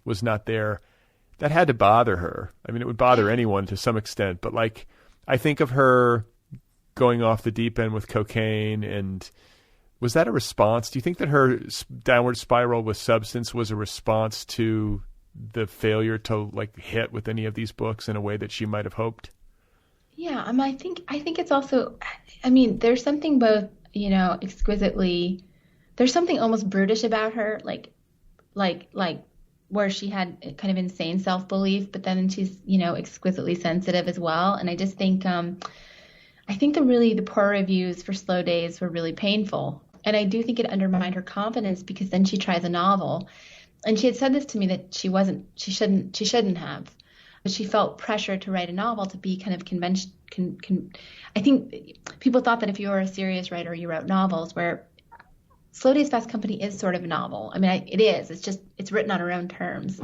was not there. That had to bother her. I mean, it would bother anyone to some extent, but like I think of her going off the deep end with cocaine, and was that a response? Do you think that her downward spiral with substance was a response to the failure to like hit with any of these books in a way that she might have hoped? Yeah, I think it's also, there's something both, exquisitely, there's something almost brutish about her, like where she had kind of insane self-belief, but then she's, exquisitely sensitive as well. And I just think, I think the poor reviews for Slow Days were really painful. And I do think it undermined her confidence, because then she tries a novel. And she had said this to me that she shouldn't have. But she felt pressure to write a novel to be kind of I think people thought that if you were a serious writer, you wrote novels, where Slow Days Fast Company is sort of a novel. It is. It's written on her own terms.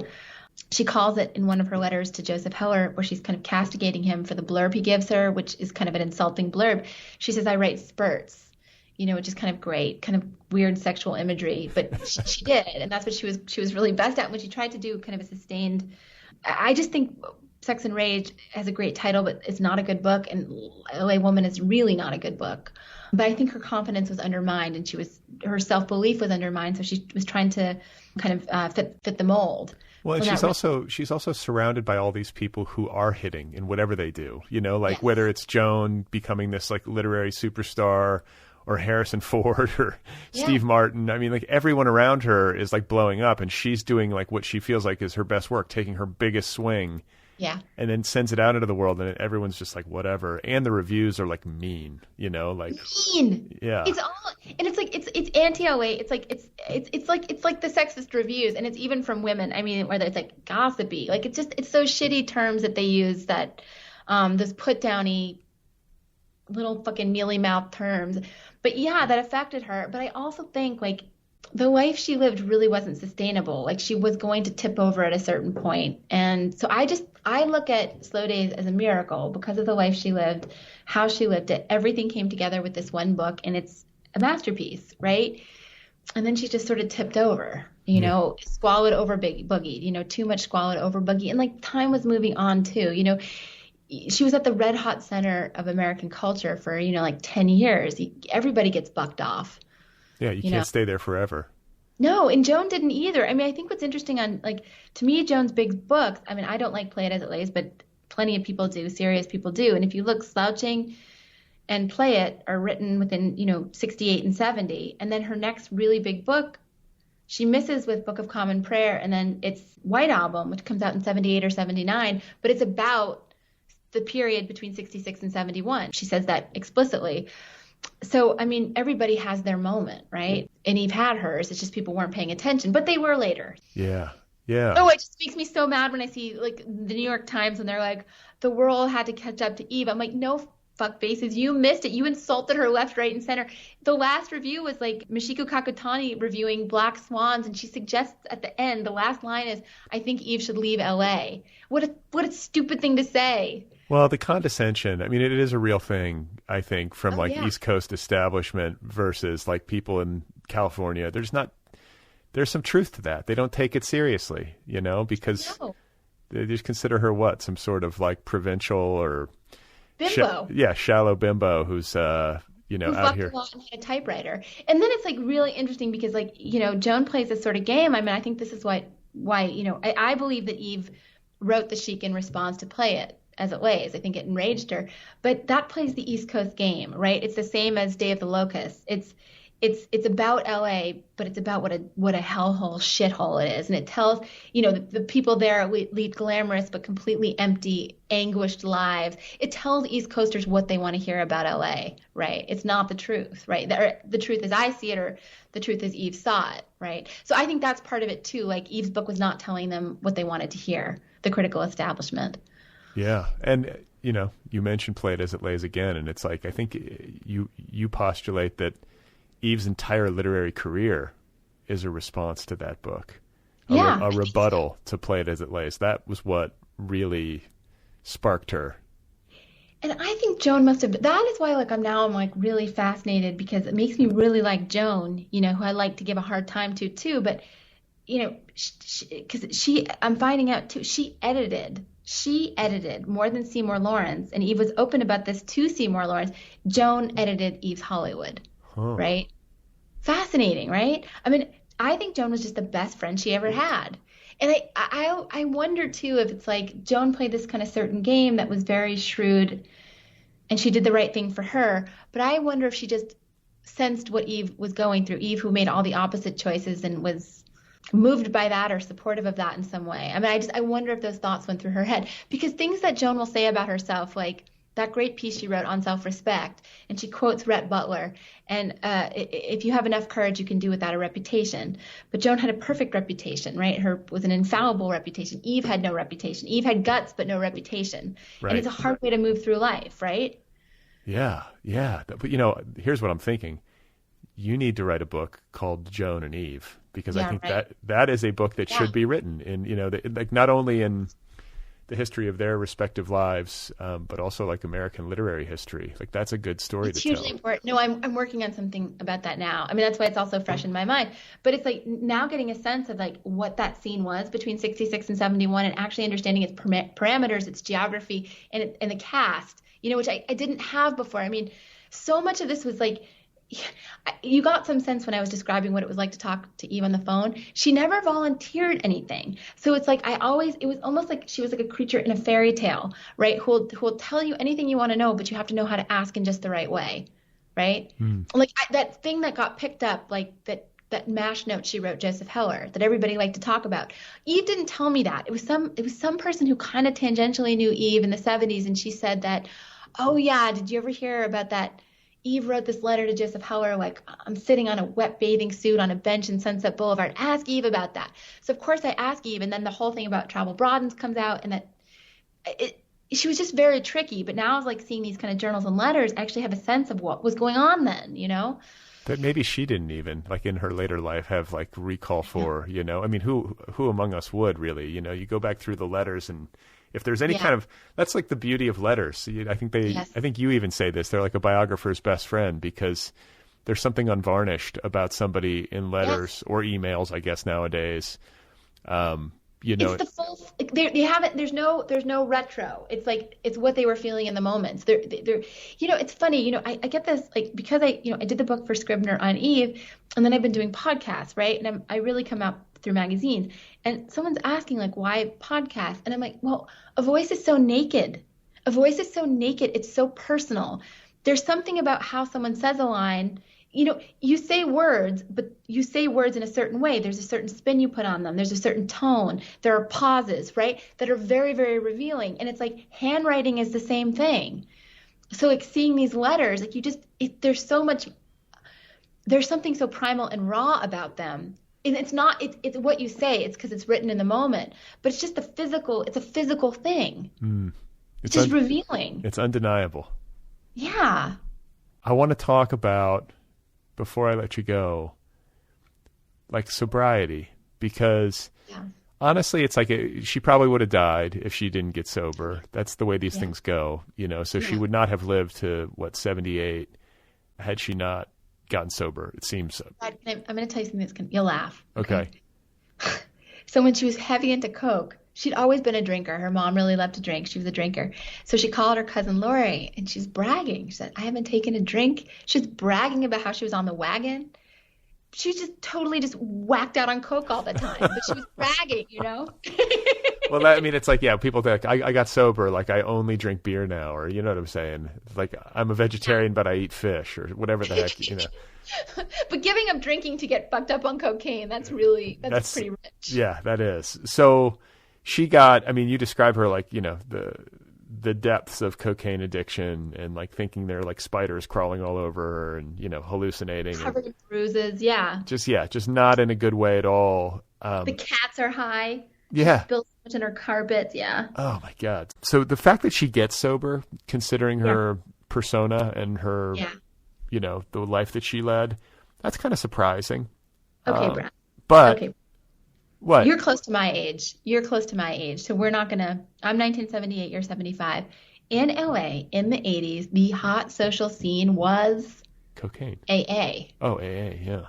She calls it in one of her letters to Joseph Heller, where she's kind of castigating him for the blurb he gives her, which is kind of an insulting blurb. She says, I write spurts, which is kind of great, kind of weird sexual imagery. But she did, and that's what she was really best at. When she tried to do kind of a sustained, I just think Sex and Rage has a great title, but it's not a good book, and LA Woman is really not a good book. But I think her confidence was undermined, and her self-belief was undermined, so she was trying to kind of fit the mold. Well, and she's also surrounded by all these people who are hitting in whatever they do. Yes. Whether it's Joan becoming this like literary superstar, or Harrison Ford, or Steve Martin. Everyone around her is like blowing up, and she's doing like what she feels like is her best work, taking her biggest swing. Yeah. And then sends it out into the world, and everyone's just like, whatever. And the reviews are like mean, Mean. Yeah. It's all, and it's like, it's anti-LA. It's like the sexist reviews, and it's even from women. Where it's like gossipy. Like it's those shitty terms that they use, that, those put downy little fucking mealy mouth terms. But yeah, that affected her. But I also think like the life she lived really wasn't sustainable. Like she was going to tip over at a certain point. And so I look at Slow Days as a miracle because of the life she lived, how she lived it. Everything came together with this one book, and it's a masterpiece, right? And then she just sort of tipped over, you know, swallowed over boogied, you know, too much swallowed over boogie. And like time was moving on too, you know. She was at the red hot center of American culture for, you know, like 10 years. Everybody gets bucked off. Yeah, you can't stay there forever. No, and Joan didn't either. I mean, I think what's interesting on, like, to me, Joan's big books, I mean, I don't like Play It As It Lays, but plenty of people do, serious people do. And if you look, Slouching and Play It are written within, you know, 68 and 70. And then her next really big book, she misses with Book of Common Prayer, and then it's White Album, which comes out in 78 or 79, but it's about the period between 66 and 71. She says that explicitly. So, I mean, everybody has their moment, right? And Eve had hers. It's just people weren't paying attention, but they were later. Yeah. Yeah. Oh, it just makes me so mad when I see, like, the New York Times and they're like, the world had to catch up to Eve. I'm like, no, fuck faces. You missed it. You insulted her left, right, and center. The last review was like Michiko Kakutani reviewing Black Swans, and she suggests at the end, the last line is, I think Eve should leave L.A. What a stupid thing to say. Well, the condescension, I mean, it is a real thing, I think, from East Coast establishment versus like people in California. There's some truth to that. They don't take it seriously, you know, because they just consider her what? Some sort of like provincial or bimbo. Shallow bimbo who's, you know, who out here. A lot and had a typewriter. And then it's like really interesting because, like, you know, Joan plays this sort of game. I mean, I think this is why, you know, I believe that Eve wrote the Chic in response to Play It As It Lays. I think it enraged her, but that plays the East Coast game, right? It's the same as Day of the Locusts. It's about LA, but it's about what a hellhole shithole it is. And it tells, you know, the people there lead glamorous but completely empty, anguished lives. It tells East Coasters what they want to hear about LA, right? It's not the truth, right? The truth as I see it, or the truth as Eve saw it, right? So I think that's part of it too. Like, Eve's book was not telling them what they wanted to hear, the critical establishment. Yeah. And, you know, you mentioned Play It As It Lays again, and it's like, I think you postulate that Eve's entire literary career is a response to that book. A rebuttal to Play It As It Lays. That was what really sparked her. And I think Joan must have, that is why, like, I'm like really fascinated, because it makes me really like Joan, you know, who I like to give a hard time to too, but, you know, because I'm finding out too, she edited more than Seymour Lawrence, and Eve was open about this to Seymour Lawrence. Joan edited Eve's Hollywood, right? Fascinating, right? I mean, I think Joan was just the best friend she ever had. And I wonder too if it's like Joan played this kind of certain game that was very shrewd, and she did the right thing for her. But I wonder if she just sensed what Eve was going through. Eve, who made all the opposite choices and was moved by that or supportive of that in some way. I mean, I wonder if those thoughts went through her head, because things that Joan will say about herself, like that great piece she wrote on self-respect, and she quotes Rhett Butler, and if you have enough courage, you can do without a reputation. But Joan had a perfect reputation, right? Her was an infallible reputation. Eve had no reputation. Eve had guts, but no reputation. Right. And it's a hard way to move through life, right? Yeah. But, you know, here's what I'm thinking. You need to write a book called Joan and Eve, because I think that is a book that should be written in, you know, like not only in the history of their respective lives, but also like American literary history. Like, that's a good story to tell. It's hugely important. No, I'm working on something about that now. I mean, that's why it's also fresh in my mind. But it's like now getting a sense of like what that scene was between 66 and 71, and actually understanding its parameters, its geography, and the cast, you know, which I didn't have before. I mean, so much of this was like, you got some sense when I was describing what it was like to talk to Eve on the phone. She never volunteered anything. So it's like it was almost like she was like a creature in a fairy tale, right? Who will tell you anything you want to know, but you have to know how to ask in just the right way, right? Like that thing that got picked up, like that MASH note she wrote Joseph Heller that everybody liked to talk about. Eve didn't tell me that. It was some person who kind of tangentially knew Eve in the 70s, and she said that, oh yeah, did you ever hear about that? Eve wrote this letter to Joseph Heller, like, I'm sitting on a wet bathing suit on a bench in Sunset Boulevard. Ask Eve about that. So, of course, I ask Eve, and then the whole thing about Travel Broadens comes out, and that she was just very tricky. But now I was like seeing these kind of journals and letters, I actually have a sense of what was going on then, you know? That maybe she didn't even, like in her later life, have like recall for, you know? I mean, who among us would really, you know? You go back through the letters, and if there's any kind of, that's like the beauty of letters. I think you even say this, they're like a biographer's best friend, because there's something unvarnished about somebody in letters or emails, I guess nowadays. You know, it's the full. They haven't. There's no retro. It's like it's what they were feeling in the moments. They're. You know, it's funny. You know, I get this like because I did the book for Scribner on Eve, and then I've been doing podcasts, right? And I really come out through magazines. And someone's asking like, why podcasts? And I'm like, well, a voice is so naked. A voice is so naked. It's so personal. There's something about how someone says a line. You know, you say words, but you say words in a certain way. There's a certain spin you put on them. There's a certain tone. There are pauses, right, that are very, very revealing. And it's like handwriting is the same thing. So like seeing these letters, like there's something so primal and raw about them. And it's it's what you say. It's because it's written in the moment. But it's just it's a physical thing. It's just revealing. It's undeniable. Yeah. I want to talk about, before I let you go, like sobriety, because honestly, it's like she probably would have died if she didn't get sober. That's the way these things go, you know. So she would not have lived to 78 had she not gotten sober. It seems. I'm going to tell you something you'll laugh. Okay. So when she was heavy into coke, she'd always been a drinker. Her mom really loved to drink. She was a drinker. So she called her cousin Lori, and she's bragging. She said, I haven't taken a drink. She's bragging about how she was on the wagon. She just totally just whacked out on coke all the time. But she was bragging, you know? Well, I mean, it's like, people think, I got sober, like I only drink beer now, or you know what I'm saying? Like I'm a vegetarian, but I eat fish, or whatever the heck, you know. But giving up drinking to get fucked up on cocaine, that's pretty rich. Yeah, that is. So she got, I mean, you describe her like, you know, the depths of cocaine addiction and like thinking they're like spiders crawling all over her and, you know, hallucinating. Covered in bruises, Just not in a good way at all. The cats are high. Yeah. Spills so much in her carpets, Oh my God. So the fact that she gets sober, considering her persona and her, you know, the life that she led, that's kind of surprising. Okay, Brad. But okay. What? You're close to my age. So we're not going to, I'm 1978, you're 75. In LA, in the 80s, the hot social scene was cocaine. AA. Oh, AA, yeah.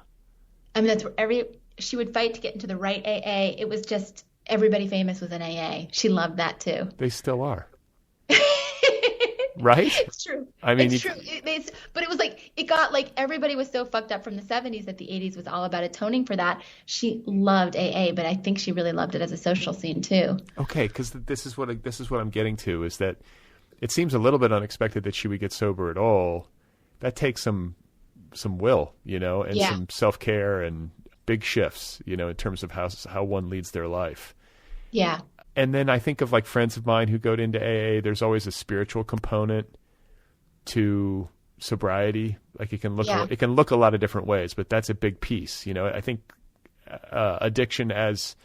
I mean, that's where she would fight to get into the right AA. It was just, everybody famous was in AA. She loved that too. They still are. Right? It's true. I mean, it's true. But it was like, it got like, everybody was so fucked up from the 70s that the 80s was all about atoning for that. She loved AA, but I think she really loved it as a social scene too. Okay, because this is what I'm getting to, is that it seems a little bit unexpected that she would get sober at all. That takes some will, you know, and some self-care and big shifts, you know, in terms of how one leads their life. Yeah. And then I think of like friends of mine who go into AA. There's always a spiritual component to sobriety. Like it can look a lot of different ways, but that's a big piece. You know, I think addiction as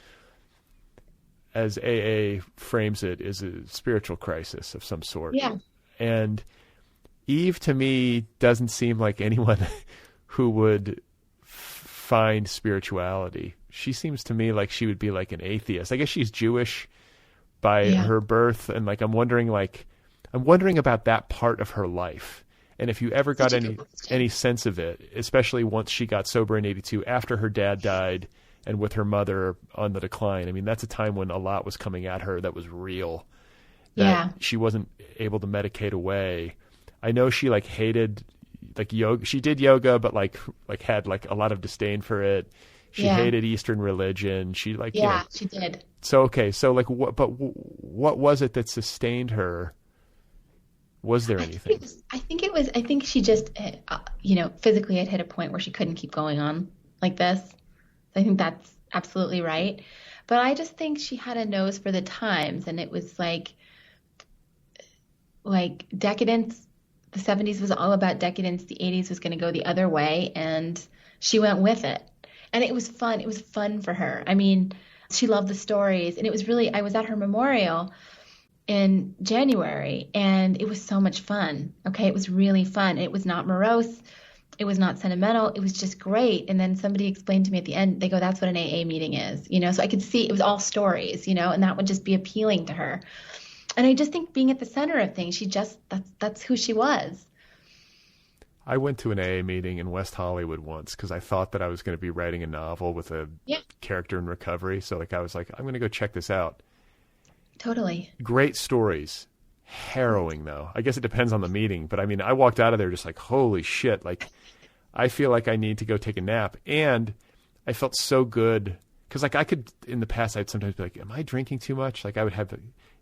AA frames it is a spiritual crisis of some sort. Yeah. And Eve to me doesn't seem like anyone who would find spirituality. She seems to me like she would be like an atheist. I guess she's Jewish by her birth, and like I'm wondering about that part of her life, and if you ever got any sense of it, especially once she got sober in '82 after her dad died and with her mother on the decline. I mean, that's a time when a lot was coming at her that was real, that she wasn't able to medicate away. I know she like hated like yoga. She did yoga, but like had like a lot of disdain for it. She hated Eastern religion. She like she did. So okay, so like what was it that sustained her? Was there anything? I think she just you know, physically had hit a point where she couldn't keep going on like this. I think that's absolutely right. But I just think she had a nose for the times, and it was like decadence. The 70s was all about decadence. The 80s was going to go the other way, and she went with it. And it was fun. It was fun for her. I mean, she loved the stories. And it was really, I was at her memorial in January, and it was so much fun. Okay. It was really fun. It was not morose. It was not sentimental. It was just great. And then somebody explained to me at the end, they go, that's what an AA meeting is, you know? So I could see it was all stories, you know, and that would just be appealing to her. And I just think being at the center of things, that's who she was. I went to an AA meeting in West Hollywood once because I thought that I was going to be writing a novel with a character in recovery. So like I was like, I'm going to go check this out. Totally. Great stories. Harrowing though. I guess it depends on the meeting, but I mean, I walked out of there just like, holy shit. Like I feel like I need to go take a nap. And I felt so good because like I could, in the past, I'd sometimes be like, am I drinking too much? Like I would have,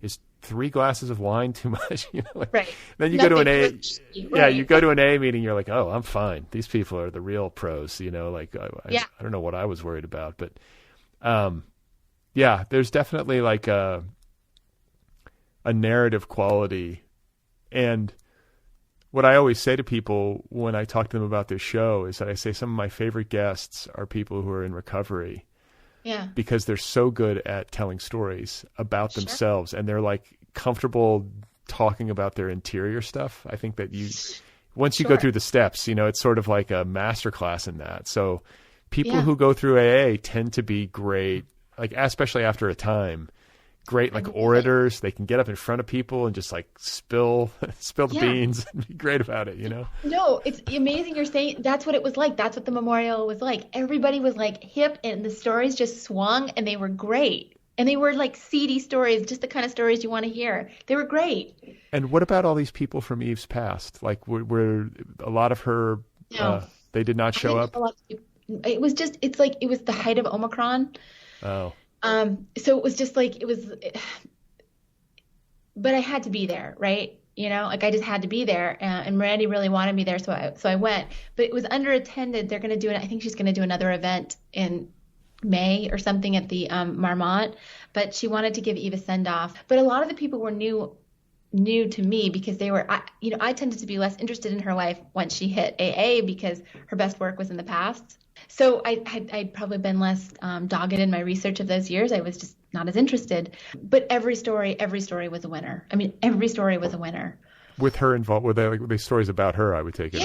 is 3 glasses of wine too much? You know, like, right. Then you go to an A, you go to an A meeting, you're like, oh, I'm fine. These people are the real pros, you know, like I don't know what I was worried about, but there's definitely like a narrative quality. And what I always say to people when I talk to them about this show is that I say some of my favorite guests are people who are in recovery. Yeah. Because they're so good at telling stories about themselves and they're like comfortable talking about their interior stuff. I think that once you go through the steps, you know, it's sort of like a masterclass in that. So people who go through AA tend to be great, like especially after a time, great like orators. They can get up in front of people and just like spill the beans and be great about it, you know? No, it's amazing you're saying that's what it was like. That's what the memorial was like. Everybody was like hip and the stories just swung and they were great. And they were like seedy stories, just the kind of stories you want to hear. They were great. And what about all these people from Eve's past? Like were a lot of her, they did not show up? It was just, it's like, it was the height of Omicron. Oh. So it was just like, but I had to be there, right? You know, like I just had to be there. And Randy really wanted me there. So I went, but it was underattended. They're going to do it. I think she's going to do another event in May or something at the Marmont, but she wanted to give Eve a send off. But a lot of the people were new to me because I tended to be less interested in her life once she hit AA because her best work was in the past. So I'd probably been less dogged in my research of those years. I was just not as interested. But every story was a winner. I mean, every story was a winner. With her involved, were they stories about her? I would take it.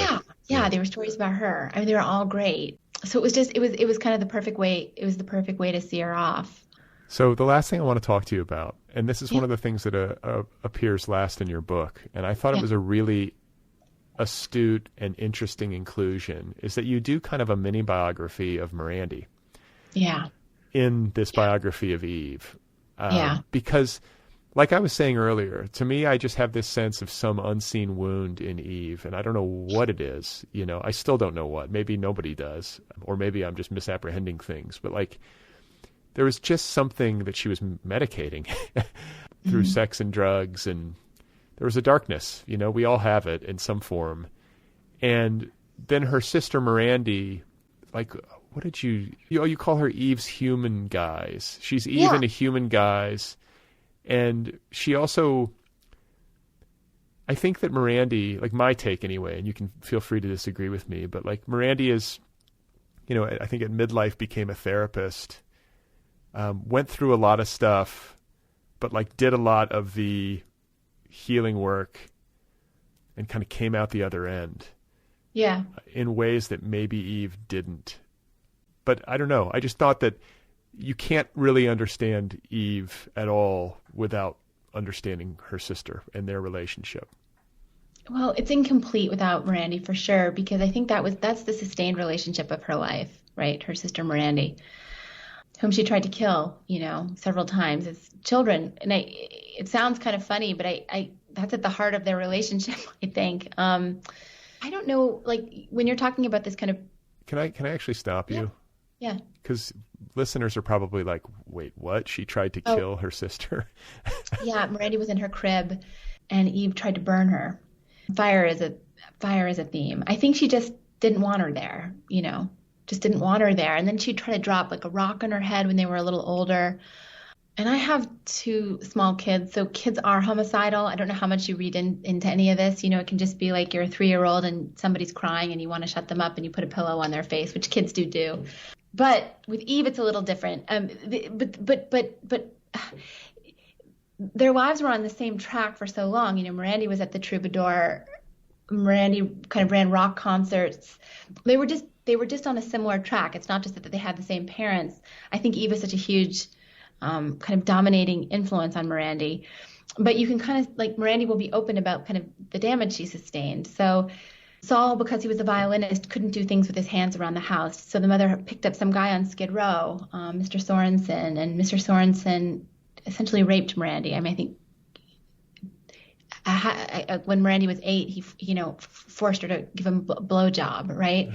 Yeah, they were stories about her. I mean, they were all great. So it was just, it was kind of the perfect way. It was the perfect way to see her off. So the last thing I want to talk to you about, and this is one of the things that appears last in your book, and I thought it was a really astute and interesting inclusion, is that you do kind of a mini biography of Mirandy. Yeah. In this biography of Eve. Because, like I was saying earlier, to me, I just have this sense of some unseen wound in Eve, and I don't know what it is. You know, I still don't know what. Maybe nobody does, or maybe I'm just misapprehending things. But like, there was just something that she was medicating through sex and drugs, and there was a darkness. You know, we all have it in some form. And then her sister Mirandy, like, what did you call her Eve's human guise. She's Eve in a human guise. And she also, I think that Mirandy, like my take anyway, and you can feel free to disagree with me, but like Mirandy is, you know, I think at midlife became a therapist, went through a lot of stuff, but like did a lot of the healing work and kind of came out the other end. Yeah. In ways that maybe Eve didn't. But I don't know. I just thought that you can't really understand Eve at all without understanding her sister and their relationship. Well, it's incomplete without Mirandy for sure, because I think that's the sustained relationship of her life, right? Her sister Mirandy, whom she tried to kill, you know, several times as children. And it sounds kind of funny, but I that's at the heart of their relationship, I think. I don't know, like when you're talking about this kind of. Can I actually stop you? Yeah. Because listeners are probably like, wait, what? She tried to kill her sister? Yeah, Mirandy was in her crib and Eve tried to burn her. Fire is a theme. I think she just didn't want her there, you know, just didn't want her there. And then she'd try to drop like a rock on her head when they were a little older. And I have 2 small kids, so kids are homicidal. I don't know how much you read into any of this. You know, it can just be like you're a 3-year-old and somebody's crying and you want to shut them up and you put a pillow on their face, which kids do. But with Eve, it's a little different. But their lives were on the same track for so long. You know, Mirandy was at the Troubadour. Mirandy kind of ran rock concerts. They were just on a similar track. It's not just that they had the same parents. I think Eve is such a huge kind of dominating influence on Mirandy. But you can kind of, like, Mirandy will be open about kind of the damage she sustained. So Saul, because he was a violinist, couldn't do things with his hands around the house. So the mother picked up some guy on Skid Row, Mr. Sorensen, and Mr. Sorensen essentially raped Mirandy. I mean, I think when Mirandy was 8, he, forced her to give him a blowjob, right?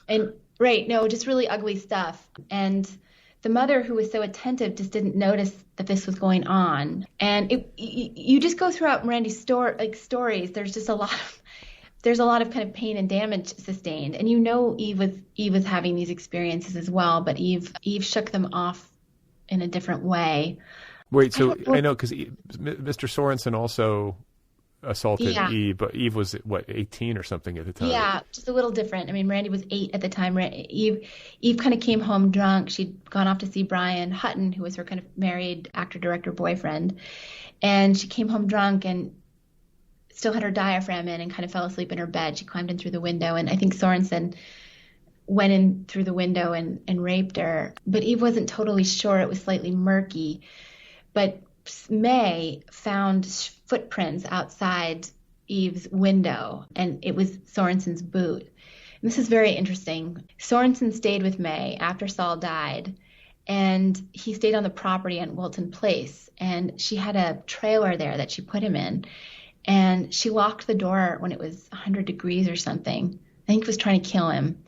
And right, no, just really ugly stuff. And the mother, who was so attentive, just didn't notice that this was going on. And you just go throughout Mirandy's stories. There's just a lot of kind of pain and damage sustained. And Eve was having these experiences as well, but Eve shook them off in a different way. Wait, so I know because Mr. Sorensen also assaulted Eve, but Eve was, 18 or something at the time? Yeah, just a little different. I mean, Mirandy was 8 at the time. Eve kind of came home drunk. She'd gone off to see Brian Hutton, who was her kind of married actor-director boyfriend. And she came home drunk and still had her diaphragm in and kind of fell asleep in her bed. She climbed in through the window, and I think Sorensen went in through the window and raped her. But Eve wasn't totally sure. It was slightly murky. But May found footprints outside Eve's window, and it was Sorensen's boot. And this is very interesting. Sorensen stayed with May after Saul died, and he stayed on the property on Wilton Place. And she had a trailer there that she put him in, and she locked the door when it was 100 degrees or something. I think it was trying to kill him.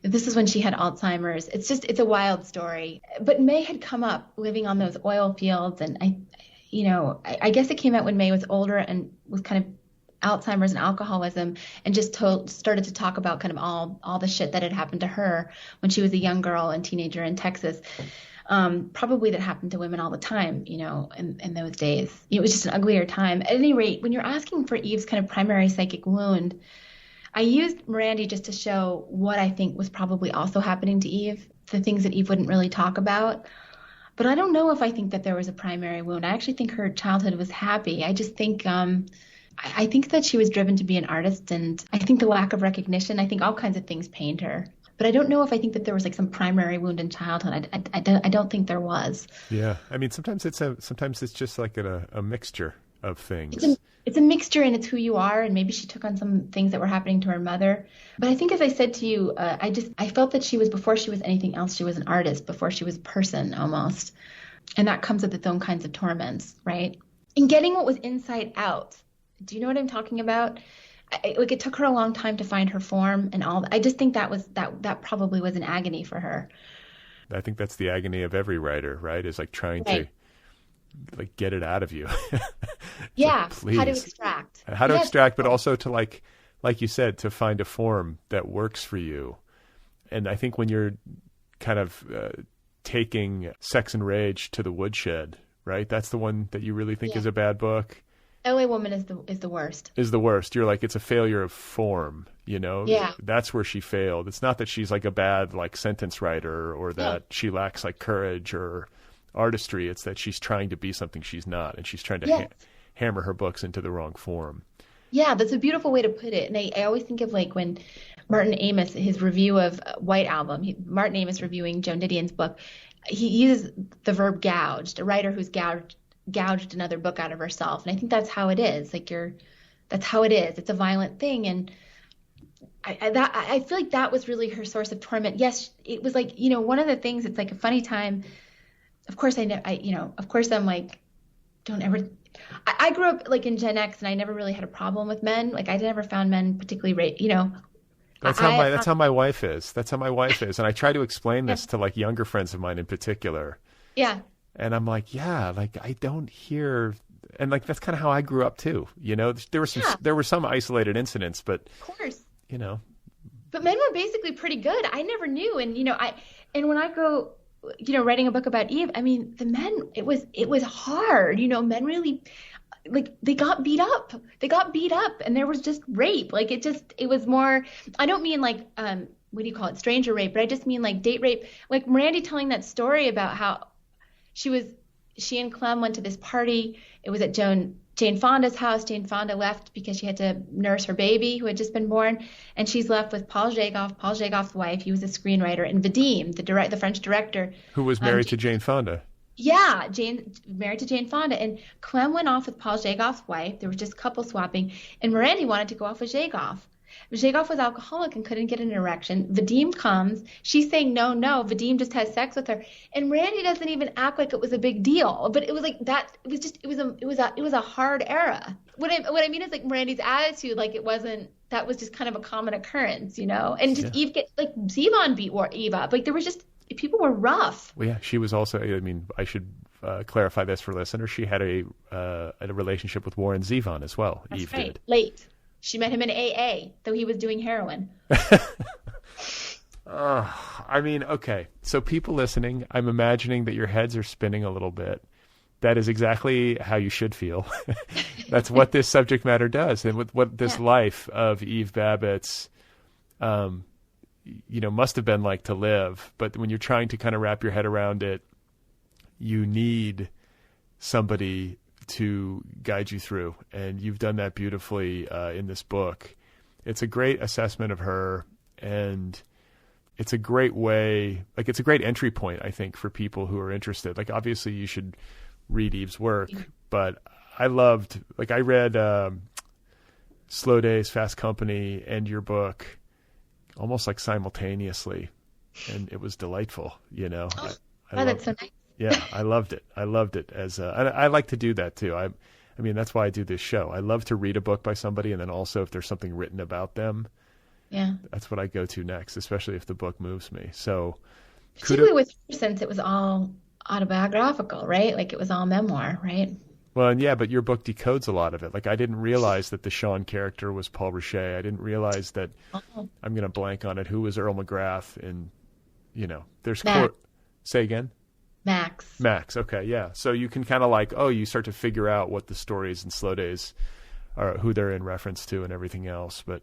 This is when she had Alzheimer's. It's a wild story. But May had come up living on those oil fields, and I guess it came out when May was older and was kind of Alzheimer's and alcoholism, and just started to talk about kind of all the shit that had happened to her when she was a young girl and teenager in Texas. Probably that happened to women all the time, in those days. It was just an uglier time. At any rate, when you're asking for Eve's kind of primary psychic wound, I used Mirandy just to show what I think was probably also happening to Eve, the things that Eve wouldn't really talk about. But I don't know if I think that there was a primary wound. I actually think her childhood was happy. I just think I think that she was driven to be an artist, and I think the lack of recognition, I think all kinds of things pained her. But I don't know if I think that there was like some primary wound in childhood. I don't think there was. Yeah, I mean, sometimes it's just like a mixture of things. It's a mixture, and it's who you are. And maybe she took on some things that were happening to her mother. But I think, as I said to you, I felt that before she was anything else, she was an artist, before she was a person almost. And that comes with its own kinds of torments, right? And getting what was inside out. Do you know what I'm talking about? It took her a long time to find her form and all. I just think that probably was an agony for her. I think that's the agony of every writer, right? Is like trying to like get it out of you. Yeah. Like, how to extract. How to extract, but also to like you said, to find a form that works for you. And I think when you're kind of taking Sex and Rage to the woodshed, right? That's the one that you really think is a bad book. LA Woman is the worst. Is the worst. You're like, it's a failure of form, Yeah. That's where she failed. It's not that she's like a bad like sentence writer or that she lacks like courage or artistry. It's that she's trying to be something she's not, and she's trying to hammer her books into the wrong form. Yeah, that's a beautiful way to put it. And I always think of like when Martin Amis, his review of White Album, Martin Amis reviewing Joan Didion's book, he uses the verb gouged, a writer who's gouged another book out of herself. And I think that's how it is. That's how it is. It's a violent thing. And I feel like that was really her source of torment. Yes, it was like, one of the things, it's like a funny time. Of course I'm like, don't ever, I grew up like in Gen X, and I never really had a problem with men. Like I never found men particularly, That's how my wife is. That's how my wife is. And I try to explain this to like younger friends of mine in particular. Yeah. And I'm like, like I don't hear, and like that's kind of how I grew up too. There were some isolated incidents, but of course, But men were basically pretty good. I never knew, and when I go, writing a book about Eve, I mean, the men, it was hard. Men really, like they got beat up. And there was just rape. Like it was more. I don't mean like what do you call it, stranger rape, but I just mean like date rape. Like Mirandy telling that story about how she and Clem went to this party. It was at Jane Fonda's house. Jane Fonda left because she had to nurse her baby who had just been born. And she's left with Paul Jagoff's wife. He was a screenwriter, and Vadim, the French director. Who was married to Jane Fonda. Yeah, married to Jane Fonda. And Clem went off with Paul Jagoff's wife. There was just couple swapping. And Mirandy wanted to go off with Jagoff. Zhigov was alcoholic and couldn't get an erection. Vadim comes. She's saying no. Vadim just has sex with her, and Randy doesn't even act like it was a big deal. But it was like that. It was just. It was a hard era. What I mean is like Randy's attitude, like it wasn't. That was just kind of a common occurrence, And just Eve Zevon beat Eve up. Like there was just people were rough. Well, yeah, she was also. I mean, I should clarify this for listeners. She had a relationship with Warren Zevon as well. That's Eve right. did. Late. She met him in AA, though he was doing heroin. I mean, okay. So people listening, I'm imagining that your heads are spinning a little bit. That is exactly how you should feel. That's what this subject matter does. And with what this life of Eve Babitz, must have been like to live. But when you're trying to kind of wrap your head around it, you need somebody to guide you through. And you've done that beautifully in this book. It's a great assessment of her, and it's a great way, like it's a great entry point, I think, for people who are interested. Like obviously you should read Eve's work, but I read Slow Days, Fast Company and your book almost like simultaneously, and it was delightful, That's so nice. Yeah, I loved it. I like to do that too. I mean, that's why I do this show. I love to read a book by somebody, and then also if there's something written about them, that's what I go to next, especially if the book moves me. So, particularly with her, since it was all autobiographical, right? Like it was all memoir, right? Well, and but your book decodes a lot of it. Like I didn't realize that the Sean character was Paul Richet. I didn't realize that. I'm going to blank on it. Who was Earl McGrath? And there's say again. Max. Okay. Yeah. So you can kind of you start to figure out what the stories in Slow Days are, who they're in reference to and everything else. But,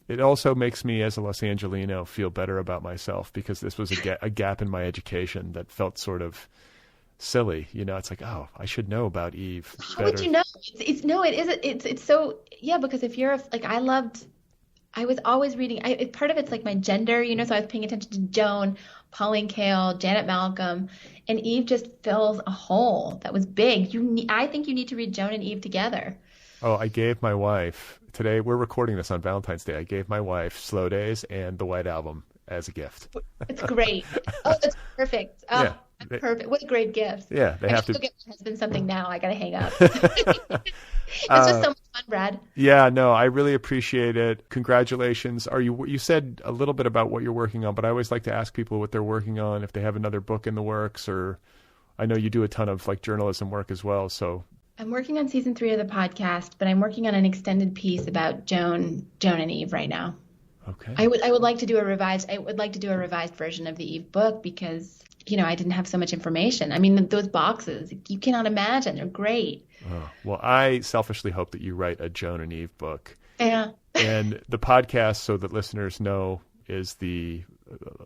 it also makes me as a Los Angelino feel better about myself, because this was a gap in my education that felt sort of silly. It's like, oh, I should know about Eve better. How would you know? It's so, because if you're I was always reading, part of it's like my gender, so I was paying attention to Joan, Pauline Kael, Janet Malcolm, and Eve just fills a hole that was big. I think you need to read Joan and Eve together. Oh, I gave my wife, today, we're recording this on Valentine's Day, I gave my wife Slow Days and the White Album as a gift. It's great. Oh, that's perfect. Oh, yeah. Perfect. What a great gift. Yeah, they have to get my husband something now. I got to hang up. It's just so much fun, Brad. Yeah, no, I really appreciate it. Congratulations. You said a little bit about what you're working on, but I always like to ask people what they're working on, if they have another book in the works, or I know you do a ton of journalism work as well, so. I'm working on season 3 of the podcast, but I'm working on an extended piece about Joan and Eve right now. Okay. I would like to do a revised version of the Eve book, because I didn't have so much information. I mean, those boxes, you cannot imagine. They're great. Oh, well, I selfishly hope that you write a Joan and Eve book. Yeah. And the podcast, so that listeners know, is the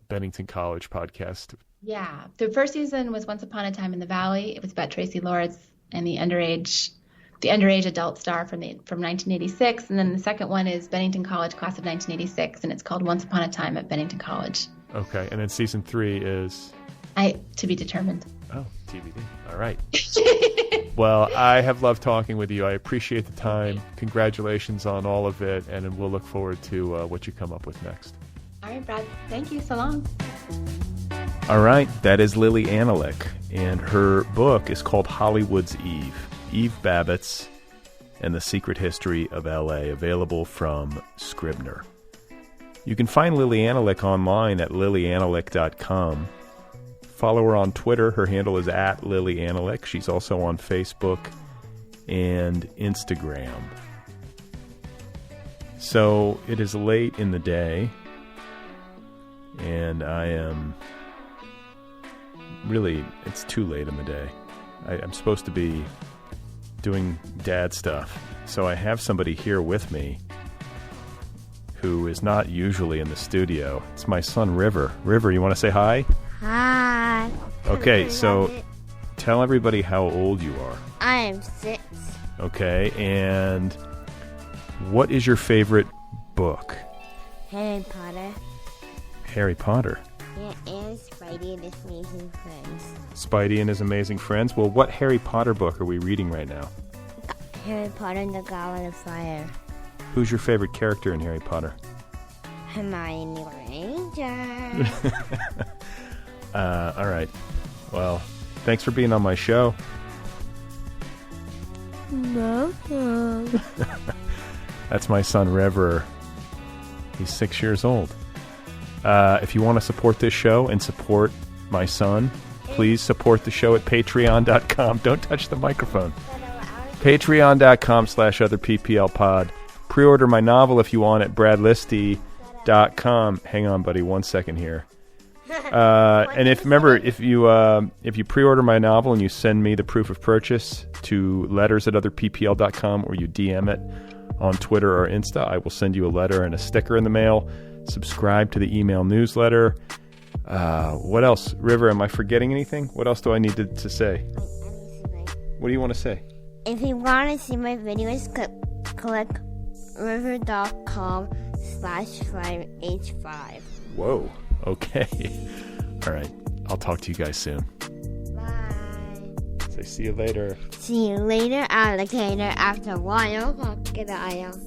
Bennington College podcast. Yeah. The first season was Once Upon a Time in the Valley. It was about Tracy Lords and the underage adult star from 1986. And then the second one is Bennington College, class of 1986, and it's called Once Upon a Time at Bennington College. Okay. And then season 3 is? To be determined. Oh, TBD. All right. Well, I have loved talking with you. I appreciate the time. Congratulations on all of it, and we'll look forward to what you come up with next. All right, Brad. Thank you. So long. All right. That is Lili Anolik, and her book is called Hollywood's Eve Babitz and the Secret History of L.A., available from Scribner. You can find Lili Anolik online at lilianolik.com. Follow her on Twitter. Her handle is @LiliAnolik. She's also on Facebook and Instagram. So it is late in the day, and I am really, it's too late in the day. I'm supposed to be doing dad stuff. So I have somebody here with me who is not usually in the studio. It's my son, River. River, you want to say hi? Hi. Okay, so tell everybody how old you are. I am 6. Okay, and what is your favorite book? Harry Potter. Harry Potter. Yeah, and Spidey and His Amazing Friends. Spidey and His Amazing Friends? Well, what Harry Potter book are we reading right now? Harry Potter and the Goblet of Fire. Who's your favorite character in Harry Potter? Hermione Granger. All right. Well, thanks for being on my show. Welcome. That's my son, Reverer. He's 6 years old. If you want to support this show and support my son, please support the show at patreon.com. Don't touch the microphone. Patreon.com/otherpplpod. Pre-order my novel if you want at bradlisti.com. Hang on, buddy, 1 second here. And if you pre-order my novel and you send me the proof of purchase to letters@otherppl.com, or you DM it on Twitter or Insta, I will send you a letter and a sticker in the mail. Subscribe to the email newsletter. What else? River, am I forgetting anything? What else do I need to say? What do you want to say? If you want to see my videos, click river.com/5h5. Whoa. Okay. All right. I'll talk to you guys soon. Bye. Say see you later. See you later, alligator, after a while, crocodile.